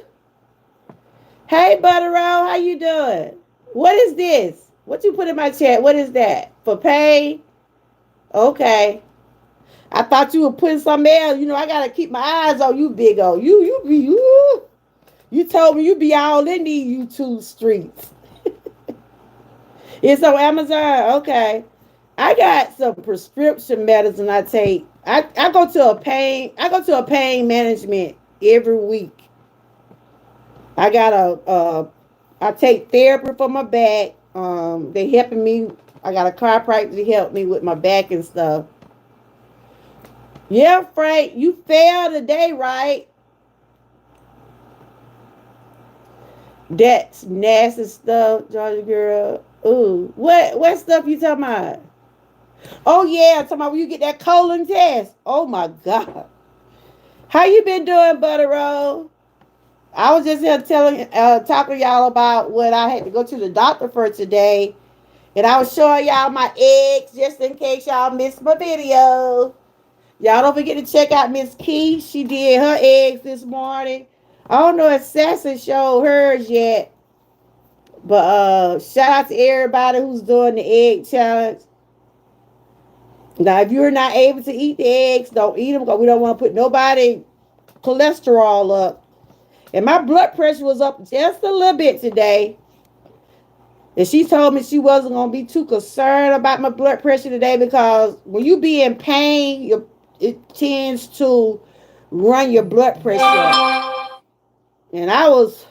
Speaker 1: Hey, Butter Roll, how you doing? What is this? What you put in my chat? What is that? For pain? Okay. I thought you were putting something else. I gotta keep my eyes on you, Big O. You told me you be all in these YouTube streets. It's on Amazon. Okay. I got some prescription medicine I take. I go to a pain management every week. I take therapy for my back. They helping me. I got a chiropractor to help me with my back and stuff. Yeah, Frank, you failed today, right? That's nasty stuff, Georgia girl. Ooh, what stuff you talking about? Oh yeah, talking about when you get that colon test. Oh my God. How you been doing, Butter Roll? I was just here talking to y'all about what I had to go to the doctor for today. And I was showing y'all my eggs just in case y'all missed my video. Y'all don't forget to check out Miss Key. She did her eggs this morning. I don't know if Sassy showed hers yet. But shout out to everybody who's doing the egg challenge. Now, if you're not able to eat the eggs, don't eat them because we don't want to put nobody cholesterol up. And my blood pressure was up just a little bit today. And she told me she wasn't going to be too concerned about my blood pressure today because when you be in pain, it tends to run your blood pressure up. And I was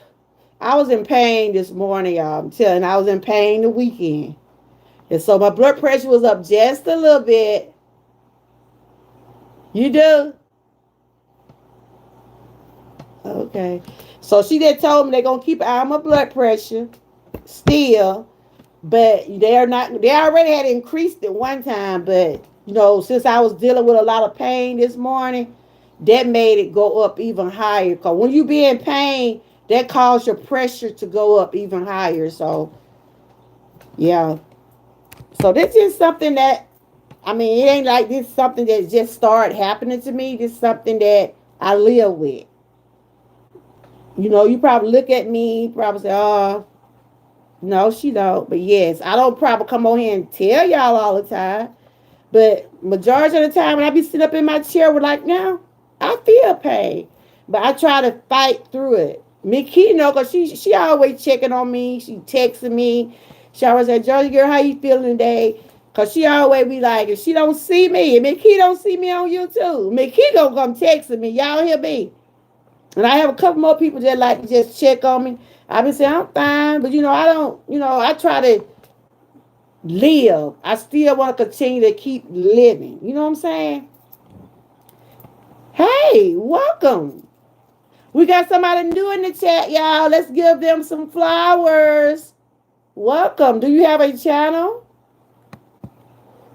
Speaker 1: in pain this morning, y'all. I'm telling you, I was in pain the weekend. And so my blood pressure was up just a little bit. You do? Okay. So she did told me they're gonna keep an eye on my blood pressure still. But they're not they already had increased it one time, but since I was dealing with a lot of pain this morning, that made it go up even higher. Cause when you be in pain, that causes your pressure to go up even higher. So yeah. So this is something that it ain't like this something that just started happening to me. This is something that I live with. You probably look at me, probably say, "Oh, no, she don't." But yes, I don't probably come on here and tell y'all all the time. But majority of the time when I be sitting up in my chair with like now, I feel pain. But I try to fight through it. Mickey, cause she always checking on me. She texting me. She always say, "Georgia girl, how you feeling today?" Cause she always be like, if she don't see me, and Mickey don't see me on YouTube, Mickey gonna come texting me. Y'all hear me? And I have a couple more people that like to just check on me. I been saying I'm fine, but I don't. I try to live. I still want to continue to keep living. You know what I'm saying? Hey, welcome. We got somebody new in the chat, y'all. Let's give them some flowers. Welcome. Do you have a channel?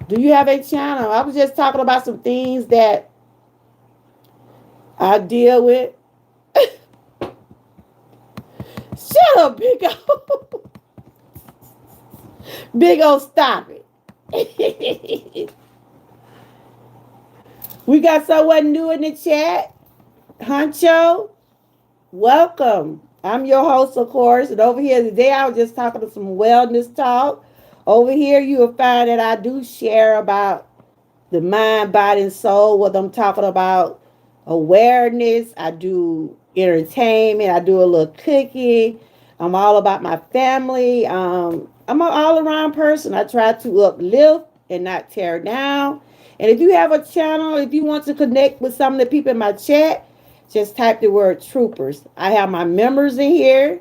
Speaker 1: Do you have a channel? I was just talking about some things that I deal with. Shut up, Big O. Big O, stop it. We got someone new in the chat. Huncho, welcome. I'm your host, of course. And over here today, I was just talking to some wellness talk. Over here, you will find that I do share about the mind, body, and soul. What I'm talking about, awareness. I do entertainment. I do a little cooking. I'm all about my family. I'm an all-around person. I try to uplift and not tear down. And if you have a channel, if you want to connect with some of the people in my chat, just type the word troopers. I have my members in here.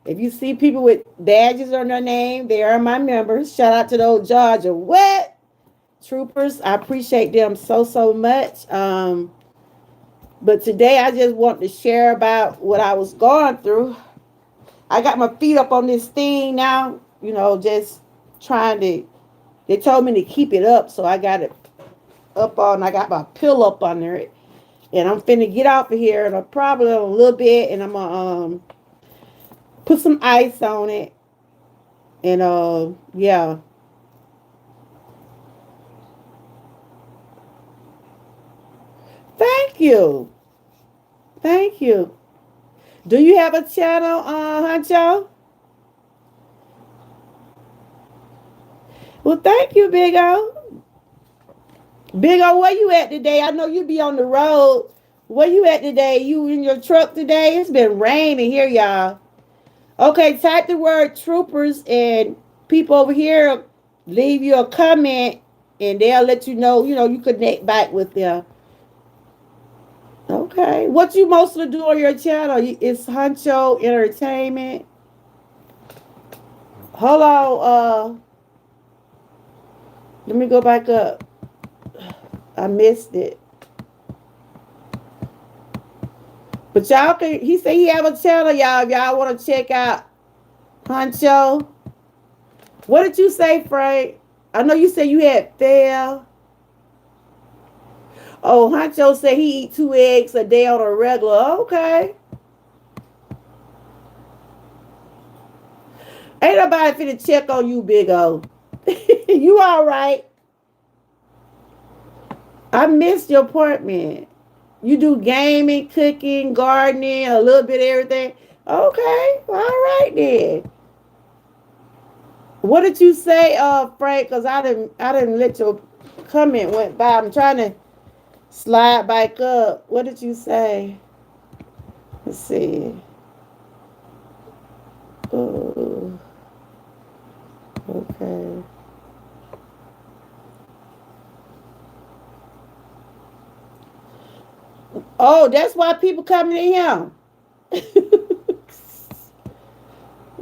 Speaker 1: If you see people with badges on their name, they are my members. Shout out to those Georgia what troopers. I appreciate them so, so much. But today I just want to share about what I was going through. I got my feet up on this thing now, just trying to, they told me to keep it up. So I got it up on, I got my pillow up under it. And I'm finna get off of here in probably a little bit. And I'm going to put some ice on it. And yeah. Thank you. Thank you. Do you have a channel, Huncho? Well, thank you, Big O. Big O, where you at today? I know you be on the road. Where you at today? You in your truck today? It's been raining here, y'all. Okay, type the word troopers and people over here leave you a comment and they'll let you know, you connect back with them. Okay. What you mostly do on your channel? It's Huncho Entertainment. Hold on. Let me go back up. I missed it. But y'all can, he said he have a channel, y'all. If y'all want to check out Huncho. What did you say, Frank? I know you said you had fail. Oh, Huncho said he eat 2 eggs a day on a regular. Okay. Ain't nobody finna check on you, big O. You all right? I missed your apartment. You do gaming, cooking, gardening, a little bit of everything. Okay, all right then. What did you say, Frank? Cause I didn't let your comment went by. I'm trying to slide back up. What did you say? Let's see. Oh, okay. Oh, that's why people coming to him.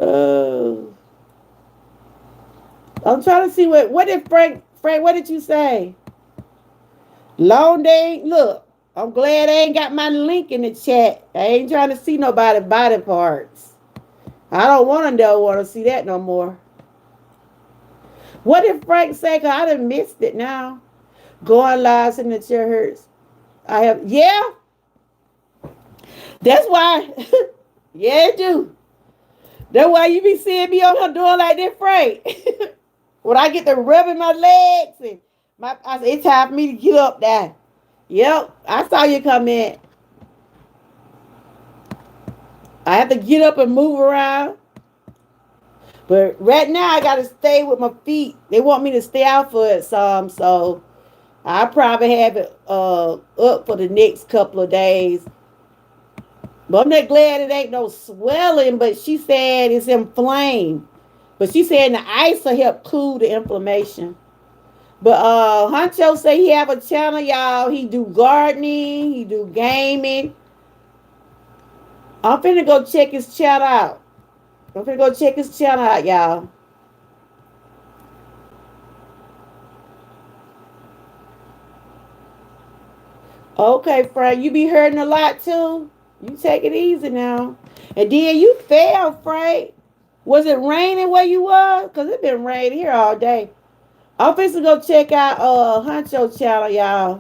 Speaker 1: Oh, I'm trying to see what did Frank, what did you say? Long day. Look, I'm glad I ain't got my link in the chat. I ain't trying to see nobody body parts. I don't want to see that no more. What did Frank say? Cause I done missed it now. Going live in the chair hurts. I have, yeah. That's why. Yeah, it do. That's why you be seeing me on her doing like that, Frank. When I get to rubbing my legs and I say it's time for me to get up there. Yep, I saw you come in. I have to get up and move around. But right now I gotta stay with my feet. They want me to stay out for it some, so I probably have it up for the next couple of days. But I'm not glad it ain't no swelling, but she said it's inflamed. But she said the ice will help cool the inflammation. But Huncho say he have a channel, y'all. He do gardening, he do gaming. I'm finna go check his channel out. I'm finna go check his channel out, y'all. Okay, Frank, you be hurting a lot too. You take it easy now. And then you fell, Frank. Was it raining where you was? Cause it been raining here all day. I'm finna go check out Huncho channel, y'all.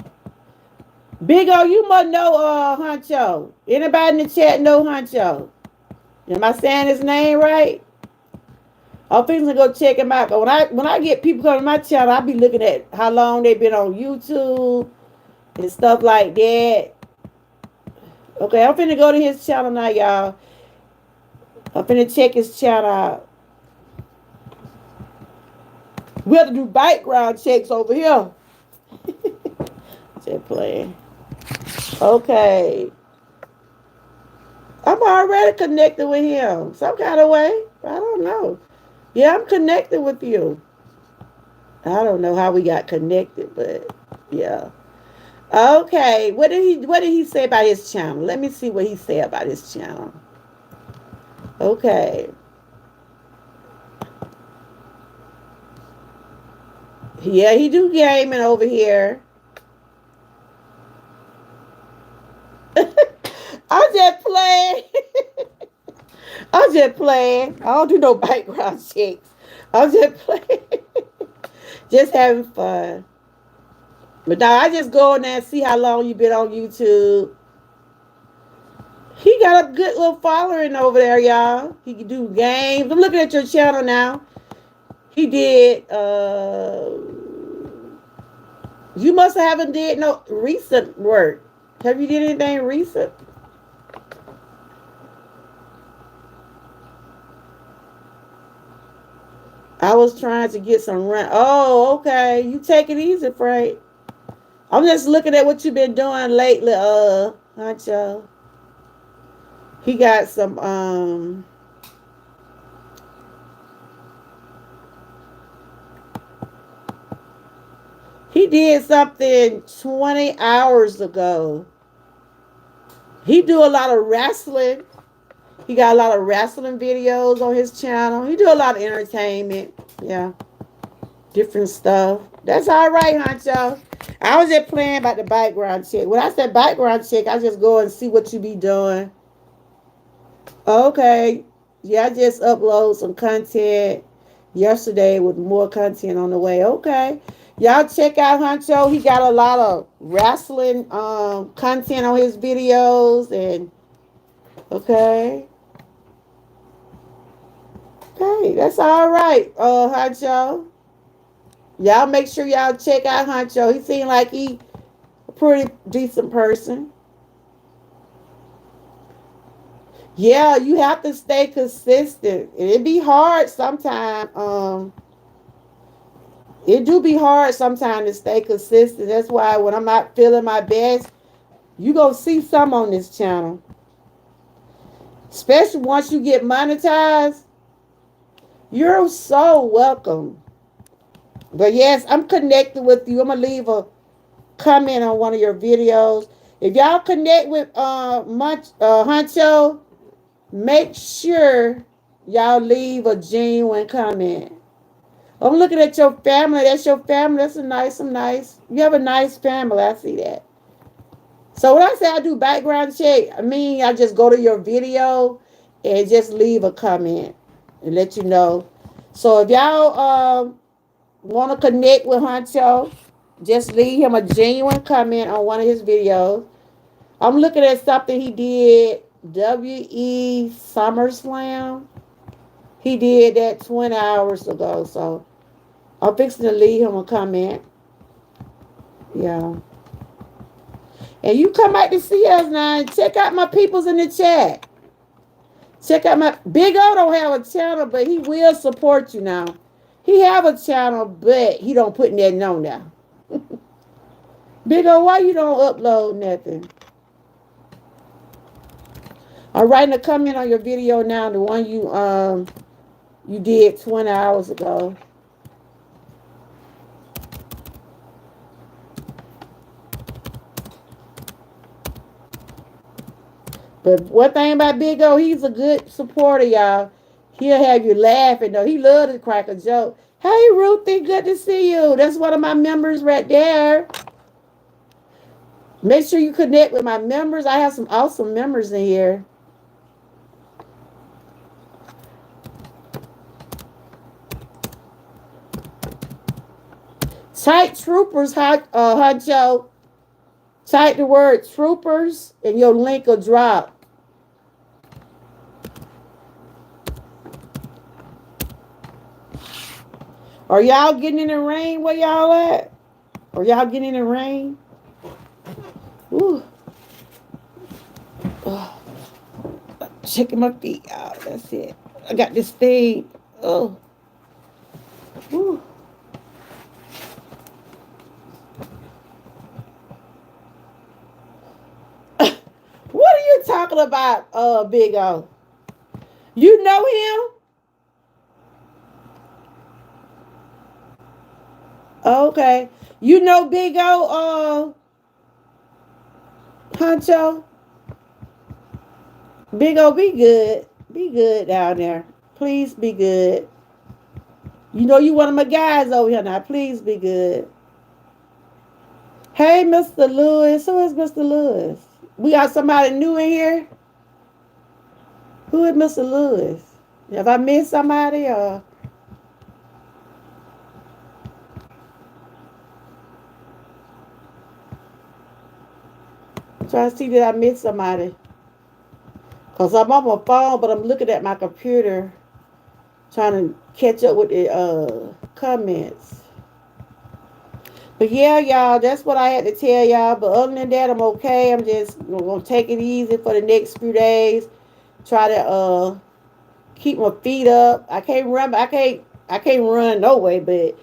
Speaker 1: Big O, you must know Huncho. Anybody in the chat know Huncho? Am I saying his name right? I'm finna go check him out. But when I get people coming to my channel, I be looking at how long they been on YouTube and stuff like that. Okay, I'm finna go to his channel now, y'all. I'm finna check his channel out. We have to do background checks over here. Just playing. Okay. I'm already connected with him. Some kind of way. I don't know. Yeah, I'm connected with you. I don't know how we got connected, but yeah. Okay. What did he say about his channel? Let me see what he said about his channel. Okay. Yeah, he do gaming over here. I'm just playing. I'm just playing. I don't do no background checks. I'm just playing. Just having fun. But now I just go in there and see how long you been on YouTube. He got a good little following over there, y'all. He can do games. I'm looking at your channel now. He did you must haven't did no recent work. Have you did anything recent? I was trying to get some rent. Oh, okay. You take it easy, Frank. I'm just looking at what you've been doing lately, Huncho. He got some he did something 20 hours ago. He do a lot of wrestling. He got a lot of wrestling videos on his channel. He do a lot of entertainment. Yeah. Different stuff. That's all right, Huncho. I was just playing about the background check. When I said background check, I just go and see what you be doing. Okay. Yeah, I just upload some content yesterday with more content on the way. Okay. Y'all check out Huncho. He got a lot of wrestling content on his videos and okay. Okay, that's all right. Honcho, y'all make sure y'all check out Honcho. He seemed like he a pretty decent person. Yeah, you have to stay consistent. It be hard sometimes. It do be hard sometimes to stay consistent. That's why when I'm not feeling my best, you gonna see some on this channel. Especially once you get monetized, you're so welcome. But yes, I'm connected with you. I'm gonna leave a comment on one of your videos. If y'all connect with Huncho, make sure y'all leave a genuine comment. I'm looking at your family. That's your family. That's a nice, some nice. You have a nice family. I see that. So when I say I do background check, I mean I just go to your video and just leave a comment and let you know. So if y'all want to connect with Honcho, just leave him a genuine comment on one of his videos. I'm looking at something he did, WE SummerSlam. He did that 20 hours ago. So I'm fixing to leave him a comment. Yeah. And you come back to see us now and check out my peoples in the chat. Check out my Big O don't have a channel, but he will support you now. He have a channel, but he don't put nothing on there. Big O, why you don't upload nothing? I'm writing a comment on your video now, the one you did 20 hours ago. But one thing about Big O, he's a good supporter, y'all. He'll have you laughing though. He loves to crack a joke. Hey Ruthie, good to see you. That's one of my members right there. Make sure you connect with my members. I have some awesome members in here. Type troopers, Huncho. Type the word troopers and your link will drop. Are y'all getting in the rain where y'all at? Are y'all getting in the rain? Ooh. Oh, checking my feet out. That's it. I got this thing. Oh. Ooh. What are you talking about, Big O? You know him? Okay. You know Big O, Honcho? Big O, be good. Be good down there. Please be good. You know you one of my guys over here now. Please be good. Hey, Mr. Lewis. Who is Mr. Lewis? We got somebody new in here? Who is Mr. Lewis? Have I missed somebody or? I'm trying to see that I missed somebody. Because I'm on my phone, but I'm looking at my computer trying to catch up with the comments. But yeah, y'all, that's what I had to tell y'all. But other than that, I'm okay. I'm just gonna take it easy for the next few days. Try to keep my feet up. I can't run. I can't run no way. But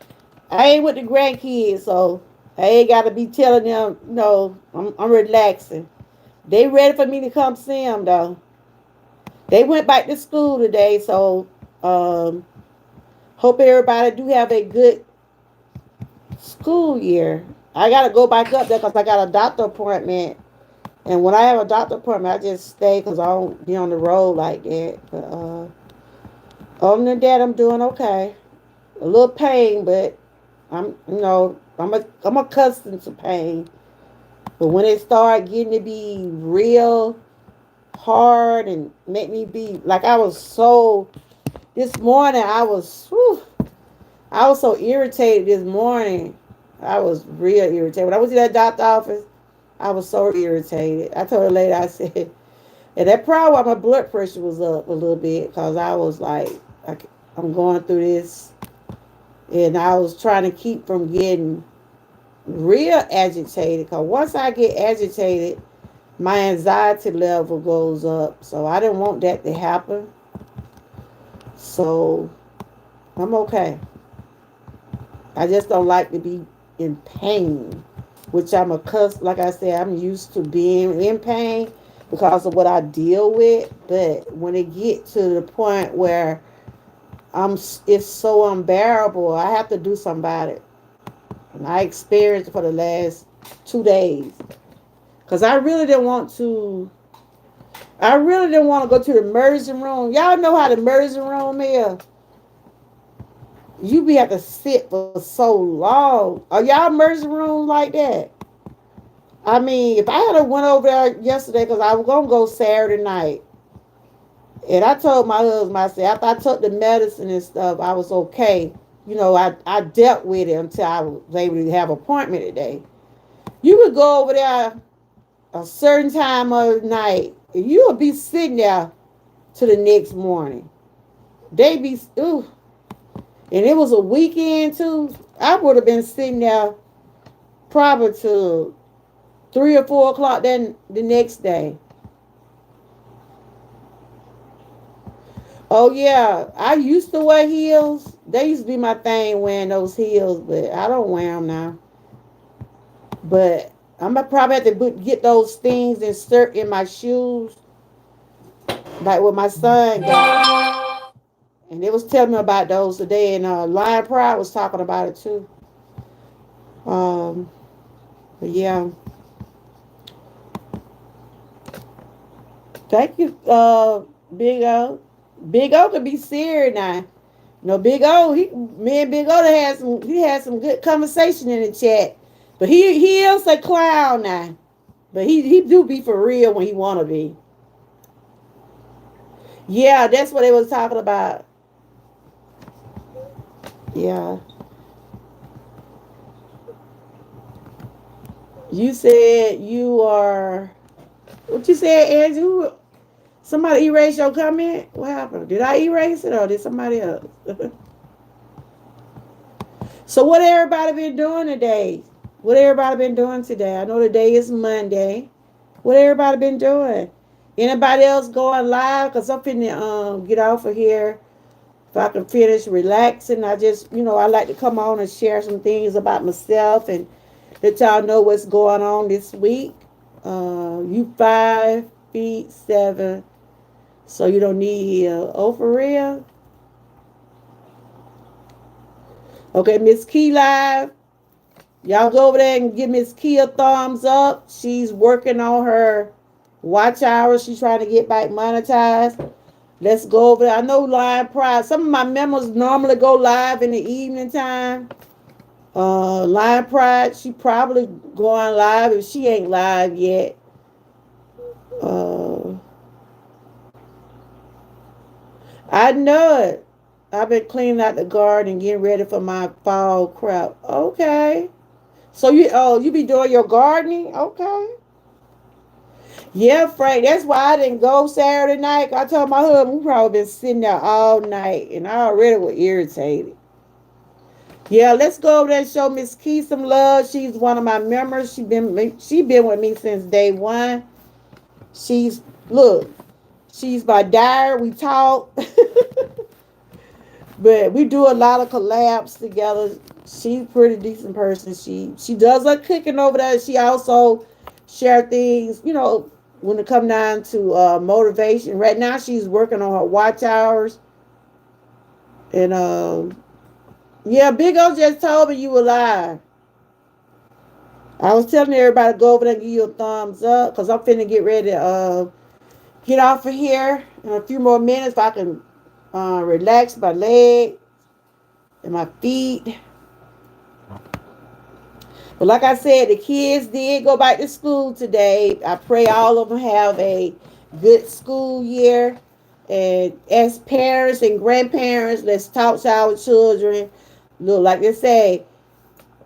Speaker 1: I ain't with the grandkids, so I ain't gotta be telling them. No, I'm relaxing. They ready for me to come see them though. They went back to school today, so hope everybody do have a good school year. I gotta go back up there because I got a doctor appointment, and when I have a doctor appointment, I just stay because I don't be on the road like that. But other than that, I'm doing okay. A little pain, but I'm accustomed to pain. But when it start getting to be real hard and make me be like I was so this morning, I was so irritated this morning. I was real irritated. When I went to that doctor office, I was so irritated. I told the lady, I said, and that probably why my blood pressure was up a little bit because I was like, I'm going through this, and I was trying to keep from getting real agitated. Cause once I get agitated, my anxiety level goes up. So I didn't want that to happen. So I'm okay. I just don't like to be in pain, which I'm accustomed. Like I said, I'm used to being in pain because of what I deal with. But when it get to the point where it's so unbearable, I have to do something about it. And I experienced it for the last 2 days because I really didn't want to. I really didn't want to go to the emergency room. Y'all know how the emergency room is. You be have to sit for so long. Are y'all emergency rooms like that? I mean, if I had went over there yesterday, because I was gonna go Saturday night, and I told my husband, I said after I took the medicine and stuff, I was okay. I dealt with it until I was able to have an appointment today. You would go over there a certain time of the night, and you would be sitting there to the next morning. They be ooh, and it was a weekend too. I would have been sitting there probably till 3 or 4 o'clock then the next day. Oh yeah, I used to wear heels. They used to be my thing wearing those heels, but I don't wear them now. But I'm gonna probably have to get those things insert in my shoes, like what my son got. And they was telling me about those today, and Lion Pride was talking about it too. Um, but yeah, thank you, Big O. Big O could be serious now. No, Big O, me and Big O he had some good conversation in the chat. But he is a clown now. But he do be for real when he wanna be. Yeah, that's what they was talking about. Yeah. You said you are what you said, Andrew? Somebody erased your comment? What happened? Did I erase it or did somebody else? So what everybody been doing today? What everybody been doing today? I know today is Monday. What everybody been doing? Anybody else going live? Cause I'm finna get off of here. If I can finish relaxing, I like to come on and share some things about myself and let y'all know what's going on this week. You 5 feet 7, so you don't need oh for real. Okay, Miss Key live. Y'all go over there and give Miss Key a thumbs up. She's working on her watch hours. She's trying to get back monetized. Let's go over there. I know Live Pride. Some of my members normally go live in the evening time. Live Pride, she probably going live if she ain't live yet. Uh, I know it. I've been cleaning out the garden and getting ready for my fall crop. Okay. So you be doing your gardening? Okay. Yeah, Frank. That's why I didn't go Saturday night. I told my husband we probably been sitting there all night, and I already was irritated. Yeah, let's go over there and show Miss Key some love. She's one of my members. She been with me since day one. She's look, she's my diary. We talk, but we do a lot of collabs together. She's a pretty decent person. She does her cooking over there. She also share things, when it come down to motivation. Right now, she's working on her watch hours, and yeah, Big O just told me you were live. I was telling everybody to go over there and give you a thumbs up because I'm finna get ready to get off of here in a few more minutes if I can relax my leg and my feet. But like I said, the kids did go back to school today. I pray all of them have a good school year. And as parents and grandparents, let's talk to our children. Look, like they say,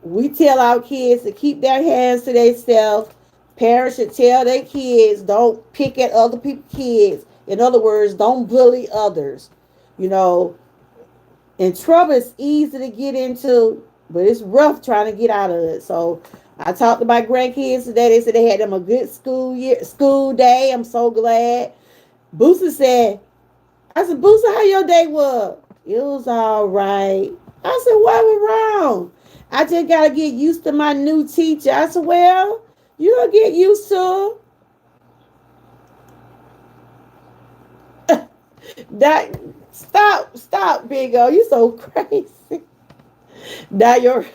Speaker 1: we tell our kids to keep their hands to themselves. Parents should tell their kids don't pick at other people's kids. In other words, don't bully others. You know, And trouble is easy to get into, but it's rough trying to get out of it. So I talked to my grandkids today. They said they had them a good school day. I'm so glad. Booster said, I said, Booster, how your day was? It was all right. I said, what was wrong? I just got to get used to my new teacher. I said, well, you'll get used to her. That, stop, Big O. You so crazy. Now you're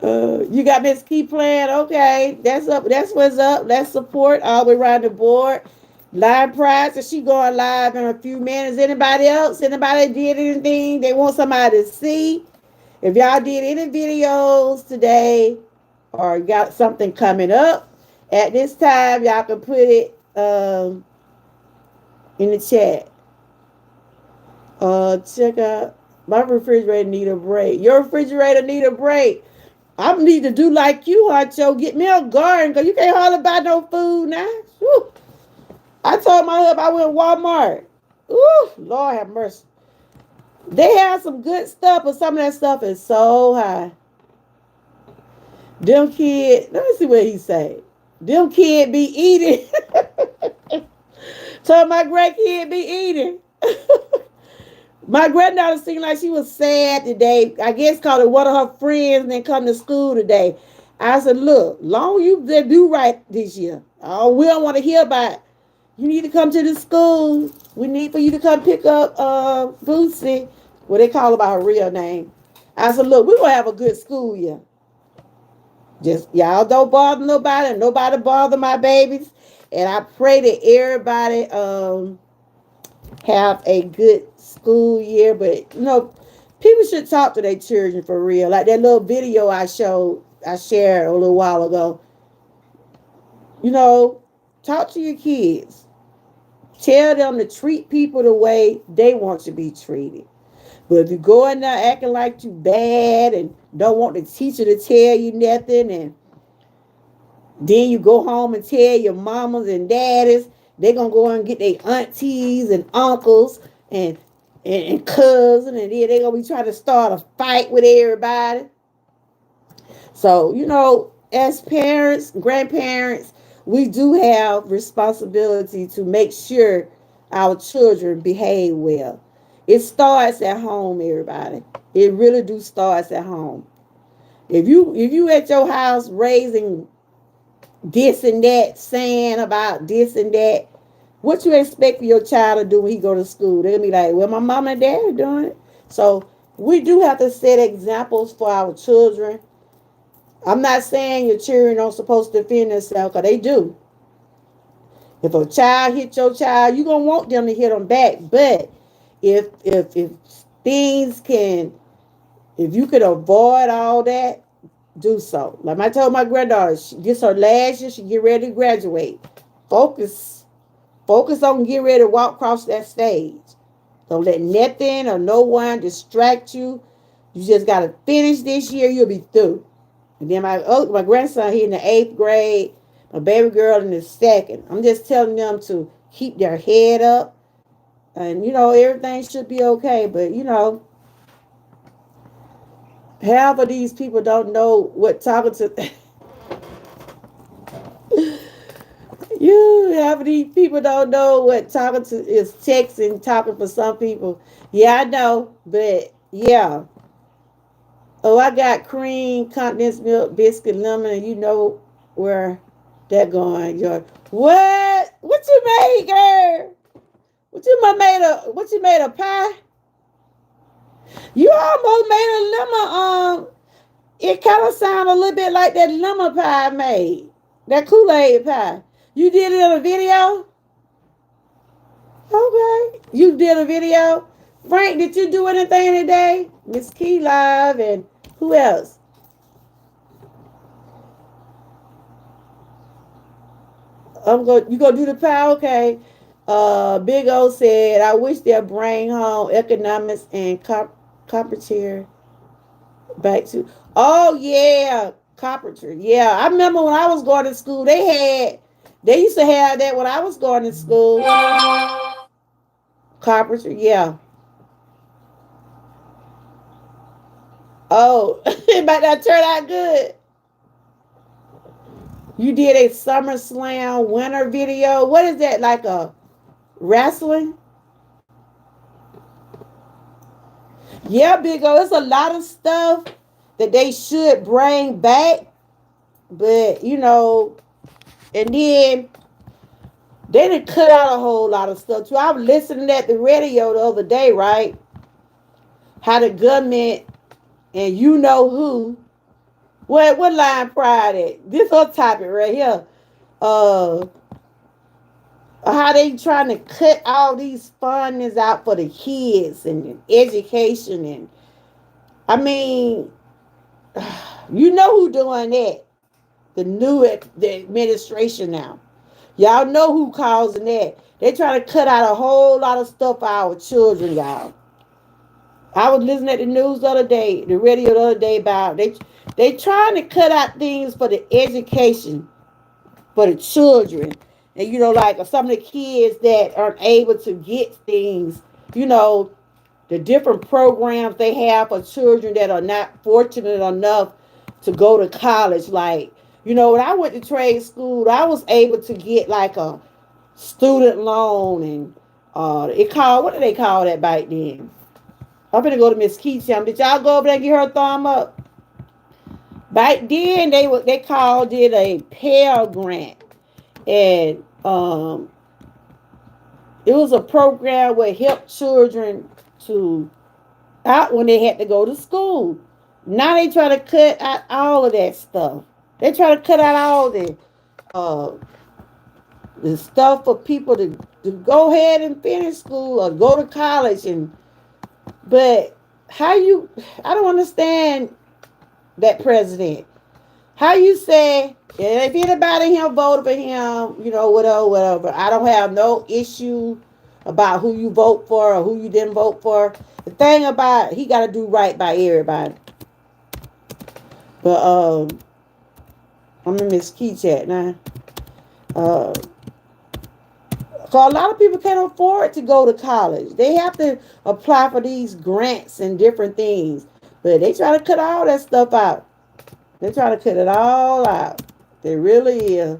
Speaker 1: you got Miss Key playing. Okay, that's up. That's what's up. That's support all the way around the board. Live prize. Is she going live in a few minutes? Anybody else? Anybody did anything they want somebody to see? If y'all did any videos today or got something coming up at this time, y'all can put it in the chat. Check out my refrigerator need a break. Your refrigerator need a break. I need to do like you, Huncho. Get me a garden because you can't hardly buy no food now. Whew. I told my husband I went to Walmart. Ooh, Lord have mercy. They have some good stuff, but some of that stuff is so high. Them kids, let me see what he say. Them kids be eating. Told my grandkid be eating. My granddaughter seemed like she was sad today. I guess called one of her friends and then come to school today. I said, look, long you do right this year. Oh, we don't want to hear about it. You need to come to the school. We need for you to come pick up Boosie. What they call about her real name. I said, look, we're gonna have a good school year. Just y'all don't bother nobody, and nobody bother my babies. And I pray that everybody have a good school year. But people should talk to their children for real. Like that little video I shared a little while ago. Talk to your kids. Tell them to treat people the way they want to be treated. But if you go in there acting like you bad and don't want the teacher to tell you nothing, and then you go home and tell your mamas and daddies, they're going to go and get their aunties and uncles and cousins, and then they're going to be trying to start a fight with everybody. So, as parents, grandparents, we do have responsibility to make sure our children behave well. It starts at home, everybody. It really do starts at home. If you at your house raising this and that, saying about this and that, what you expect for your child to do when he go to school? They're gonna be like, well, my mom and dad are doing it. So we do have to set examples for our children. I'm not saying your children aren't supposed to defend themselves, because they do. If a child hit your child, you're gonna want them to hit them back. But if things can, if you could avoid all that, do so. Like I told my granddaughter, this her last year, she get ready to graduate. Focus on getting ready to walk across that stage. Don't let nothing or no one distract you. You just gotta finish this year, you'll be through. And then my grandson, he in the 8th grade, my baby girl in the 2nd. I'm just telling them to keep their head up. And, everything should be okay. But, half of these people don't know what talking to... half of these people don't know what talking to is texting, talking for some people. Yeah, I know. But, yeah. Oh, I got cream, condensed milk, biscuit, lemon, and you know where that going, George. What? What you made, girl? What you made a pie? You almost made a lemon. It kind of sounded a little bit like that lemon pie I made. That Kool-Aid pie. You did it in a video? Okay. You did a video? Frank, did you do anything today? Miss Key Live and who else? You gonna do the pie? Okay. Big O said, I wish they'll bring home economics and carpentry back to. Oh yeah, carpentry. Yeah, I remember when I was going to school, they used to have that when I was going to school. Carpenter, yeah. Oh, it might not turn out good. You did a SummerSlam winner video. What is that, like a wrestling? Yeah, Big O. It's a lot of stuff that they should bring back, but and then they didn't cut out a whole lot of stuff too. I was listening at the radio the other day, right? How the government and you know who. What line pride at? This whole topic right here. Uh how they trying to cut all these fundings out for the kids and education, and I mean, you know who doing that. The administration now. Y'all know who causing that. They trying to cut out a whole lot of stuff for our children, y'all. I was listening at the news the other day, the radio the other day about they trying to cut out things for the education for the children. And like some of the kids that aren't able to get things, you know, the different programs they have for children that are not fortunate enough to go to college. Like, when I went to trade school, I was able to get like a student loan, and what do they call that back then? I'm gonna go to Miss Keacham. Did y'all go over there and give her a thumb up? Back then they called it a Pell Grant, and it was a program where it helped children to out when they had to go to school. Now they try to cut out all of that stuff. They try to cut out all uh, the stuff for people to go ahead and finish school or go to college. But I don't understand that president. How you say, if anybody here voted for him, whatever, whatever. I don't have no issue about who you vote for or who you didn't vote for. The thing about he got to do right by everybody. But I'm in Miss Key chat now. Uh, Cause a lot of people can't afford to go to college. They have to apply for these grants and different things. But they try to cut all that stuff out. They try to cut it all out. They really is.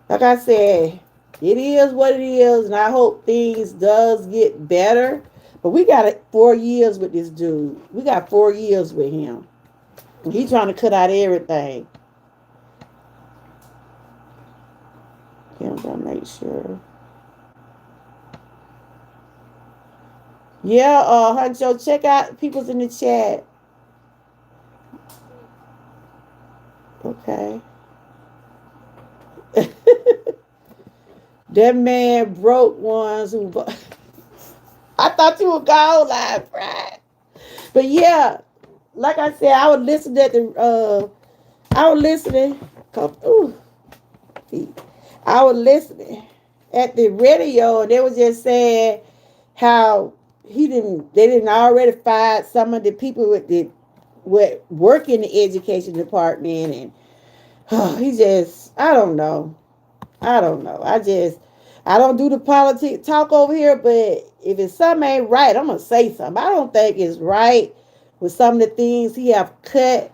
Speaker 1: Like I said, it is what it is, and I hope things does get better. But we got 4 years with this dude. We got 4 years with him. He's trying to cut out everything. Yeah, I'm gonna make sure. Yeah, Huncho, check out people's in the chat. Okay. That man broke ones who. I thought you were gone live, right? But yeah, like I said, I was listening at the. I was listening. Ooh, I was listening at the radio, and they was just saying how they didn't already fired some of the people with work in the education department, and I don't know. I don't know. I don't do the politics talk over here, but if it's something ain't right, I'm gonna say something. I don't think it's right with some of the things he have cut.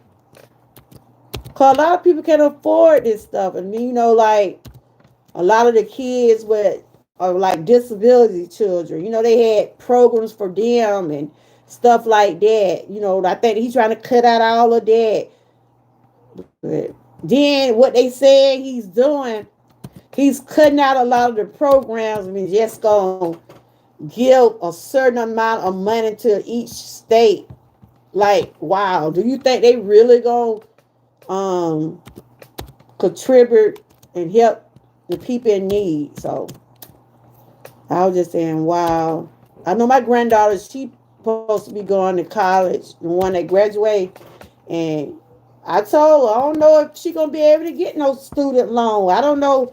Speaker 1: Cause a lot of people can't afford this stuff, and like a lot of the kids with are like disability children. They had programs for them and stuff like that. I think he's trying to cut out all of that. But then what they said he's doing, he's cutting out a lot of the programs and he's just gonna give a certain amount of money to each state. Like, wow, do you think they really gonna contribute and help the people in need? So I was just saying, wow. I know my granddaughter, she supposed to be going to college, the one that graduate, and I told her I don't know if she gonna be able to get no student loan. I don't know.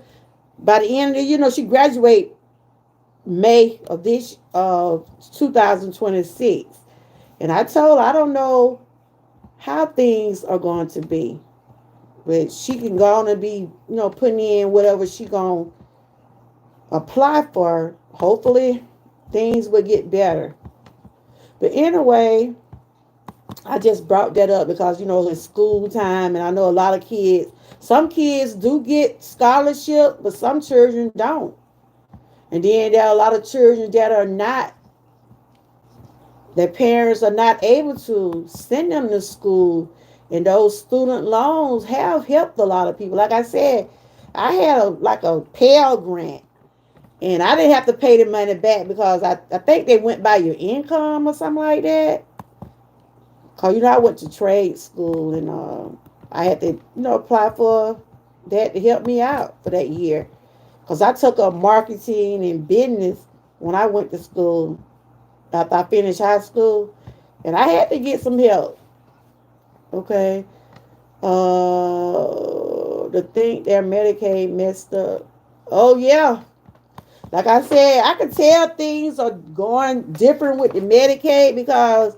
Speaker 1: By the end of she graduate May of this 2026, and I told her I don't know how things are going to be, but she can go on and be putting in whatever she gonna apply for. Hopefully, things will get better. But anyway, I just brought that up because it's school time, and I know a lot of kids. Some kids do get scholarship, but some children don't. And then there are a lot of children that are not. Their parents are not able to send them to school, and those student loans have helped a lot of people. Like I said, I had a Pell Grant, and I didn't have to pay the money back because I think they went by your income or something like that. Cause I went to trade school, and I had to apply for that to help me out for that year. Cause I took up marketing and business when I went to school after I finished high school, and I had to get some help. Okay, to think their Medicaid messed up. Oh yeah, like I said, I could tell things are going different with the Medicaid because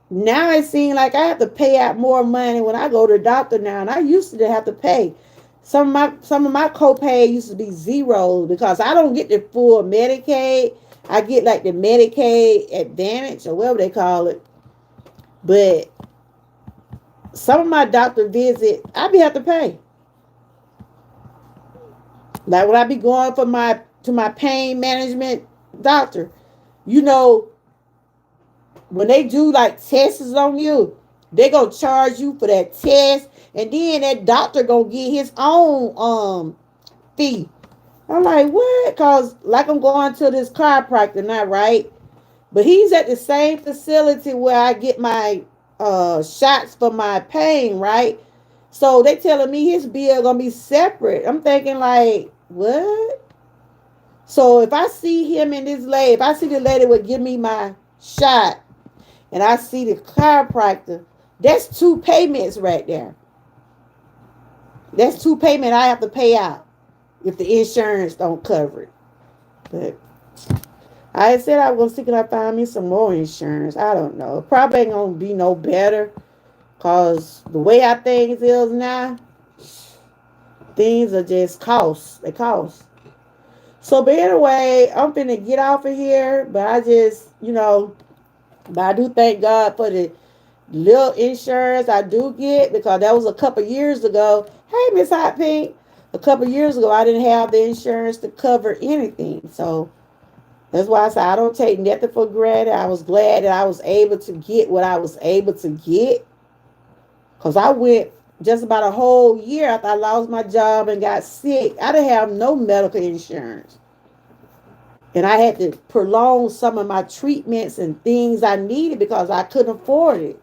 Speaker 1: now it seems like I have to pay out more money when I go to the doctor now, and I used to have to pay. Some of my copay used to be zero because I don't get the full Medicaid. I get like the Medicaid Advantage or whatever they call it. But some of my doctor visit, I be have to pay. Like when I be going for my pain management doctor, you know, when they do like tests on you, they gonna charge you for that test, and then that doctor gonna get his own fee. I'm like, what? Cause like I'm going to this chiropractor now, right? But he's at the same facility where I get my shots for my pain, right? So they telling me his bill gonna be separate. I'm thinking like, what? So if I see him and this lady, if I see the lady would give me my shot, and I see the chiropractor, that's two payments right there. That's two payments I have to pay out if the insurance don't cover it. But I said I was thinking I find me some more insurance. I don't know. Probably ain't gonna be no better because the way our things is now, things are just cost. They cost. So, but anyway, I'm finna get off of here. But I just, but I do thank God for the little insurance I do get because that was a couple years ago. Hey, Miss Hot Pink. A couple years ago, I didn't have the insurance to cover anything. So that's why I said I don't take nothing for granted. I was glad that I was able to get what I was able to get because I went just about a whole year after I lost my job and got sick. I didn't have no medical insurance. And I had to prolong some of my treatments and things I needed because I couldn't afford it.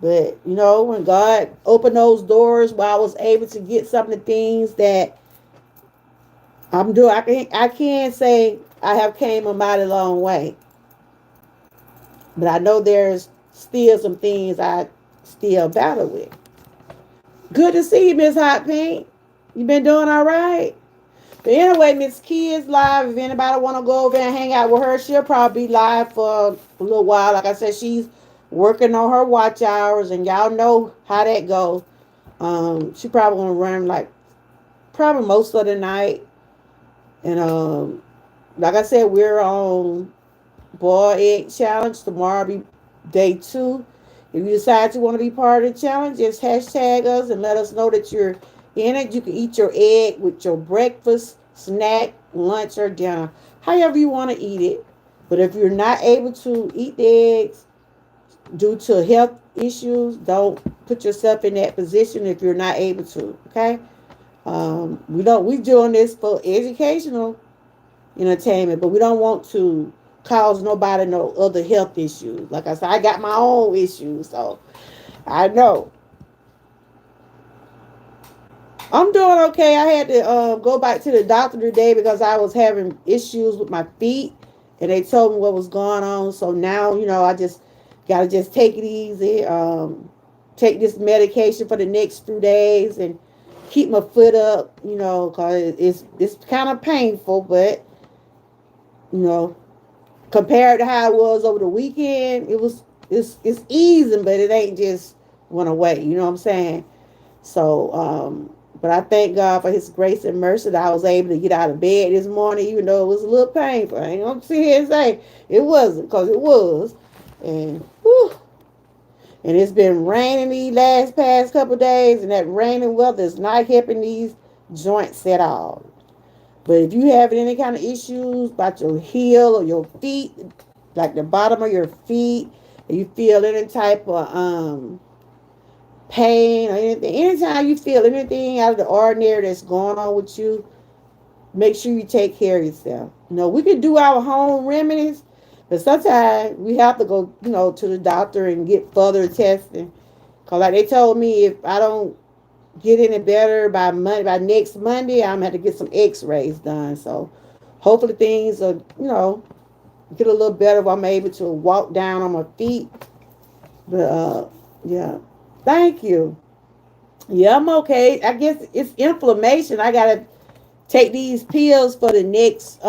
Speaker 1: But, when God opened those doors where I was able to get some of the things that I'm doing, I can say I have came a mighty long way. But I know there's still some things I still battle with. Good to see you, Miss Hot Pink. You been doing all right? But anyway, Miss Key is live. If anybody want to go over and hang out with her, she'll probably be live for a little while. Like I said, she's working on her watch hours, and y'all know how that goes. She probably gonna run like probably most of the night. And like I said, we're on boiled egg challenge. Tomorrow be day 2. If you decide you want to be part of the challenge, just hashtag us and let us know that you're in it. You can eat your egg with your breakfast, snack, lunch, or dinner, however you want to eat it. But if you're not able to eat the eggs due to health issues, don't put yourself in that position if you're not able to. Okay. We doing this for educational entertainment, but we don't want to cause nobody no other health issues. Like I said, I got my own issues, so I know. I'm doing okay. I had to go back to the doctor today because I was having issues with my feet, and they told me what was going on. So now, I just gotta just take it easy. Take this medication for the next few days and keep my foot up. Cause it's kind of painful, but you know, compared to how it was over the weekend, it's easing, but it ain't just went away. You know what I'm saying? So But I thank God for His grace and mercy that I was able to get out of bed this morning, even though it was a little painful. I ain't gonna sit here and say it wasn't, because it was. And whew, and it's been raining these past couple of days, and that raining weather is not helping these joints at all. But if you have any kind of issues about your heel or your feet, like the bottom of your feet, and you feel any type of pain or anything, anytime you feel anything out of the ordinary that's going on with you, make sure you take care of yourself. We can do our home remedies, but sometimes we have to go, to the doctor and get further testing. Cause like they told me, if I don't get any better by next Monday, I'm gonna have to get some X-rays done. So hopefully things are, get a little better if I'm able to walk down on my feet. But yeah, thank you. Yeah, I'm okay. I guess it's inflammation. I gotta take these pills for the next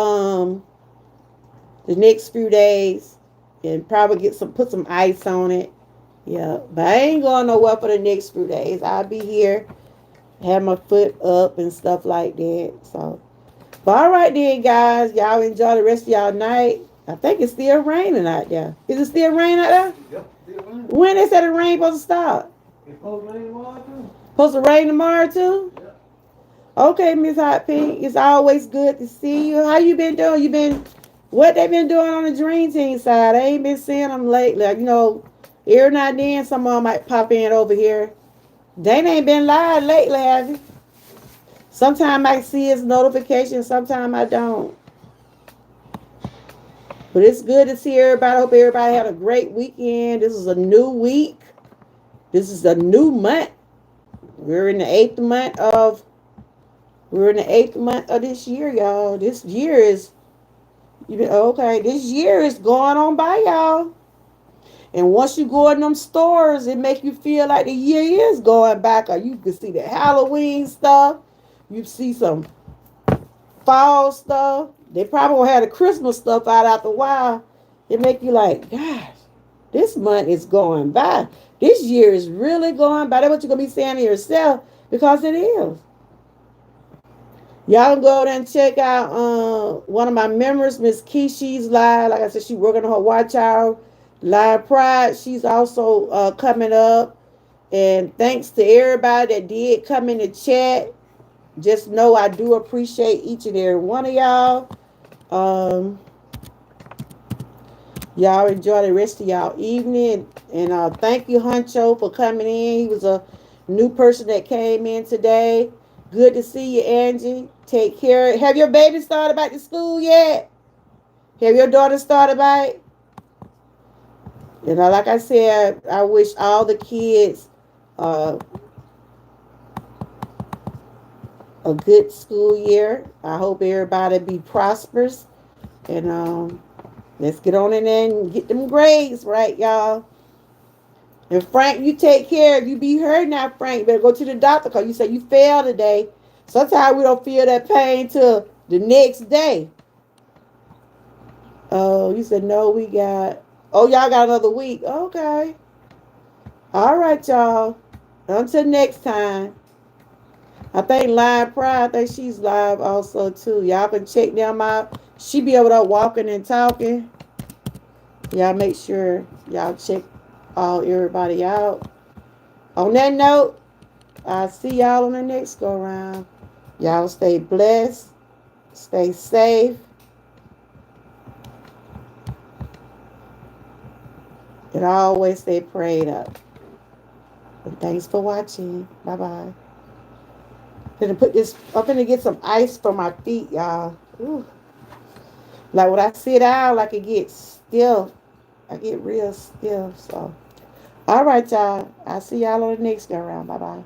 Speaker 1: few days, and probably put some ice on it. Yeah, but I ain't going nowhere for the next few days. I'll be here, have my foot up and stuff like that. So, but all right then, guys. Y'all enjoy the rest of y'all night. I think it's still raining out there. Is it still raining out there?
Speaker 2: Yep, still raining.
Speaker 1: When they said the rain supposed to stop?
Speaker 2: It's supposed to rain tomorrow too.
Speaker 1: Supposed to rain tomorrow too?
Speaker 2: Yep.
Speaker 1: Okay, Miss Hot Pink. It's always good to see you. How you been doing? What they been doing on the Dream Team side? I ain't been seeing them lately. Every now and then some of them might pop in over here. They ain't been live lately, have you? Sometimes I see his notifications, sometimes I don't. But it's good to see everybody. I hope everybody had a great weekend. This is a new week. This is a new month. We're in the eighth month of this year, y'all. This year is okay. This year is going on by, y'all. And once you go in them stores, it make you feel like the year is going back. Or you can see the Halloween stuff. You see some fall stuff. They probably will have the Christmas stuff out after a while. It make you like, gosh, this month is going by. This year is really going by. That's what you're going to be saying to yourself, because it is. Y'all can go there and check out one of my members, Miss Keishi's live. Like I said, she working on her watch hour. Live Pride, she's also coming up. And thanks to everybody that did come in the chat. Just know I do appreciate each and every one of y'all. Y'all enjoy the rest of y'all evening. And thank you, Huncho, for coming in. He was a new person that came in today. Good to see you, Angie. Take care. Have your baby started back to school yet? Have your daughter started back? Like I said, I wish all the kids uh, a good school year. I hope everybody be prosperous. And let's get on in there and get them grades right, y'all. And Frank, you take care. If you be hurt now, Frank, you better go to the doctor, because you say you failed today. Sometimes we don't feel that pain till the next day. Oh, you said no, we got... Oh, y'all got another week. Okay. All right, y'all. Until next time. I think Live Pride, I think she's live also, too. Y'all can check them out. She be over there walking and talking. Y'all make sure y'all check everybody out. On that note, I'll see y'all on the next go round. Y'all stay blessed. Stay safe. And always stay prayed up. And thanks for watching. Bye-bye. I'm gonna get some ice for my feet, y'all. Ooh. Like when I sit down, like it gets stiff. I get real stiff. So, all right, y'all. I'll see y'all on the next go round. Bye-bye.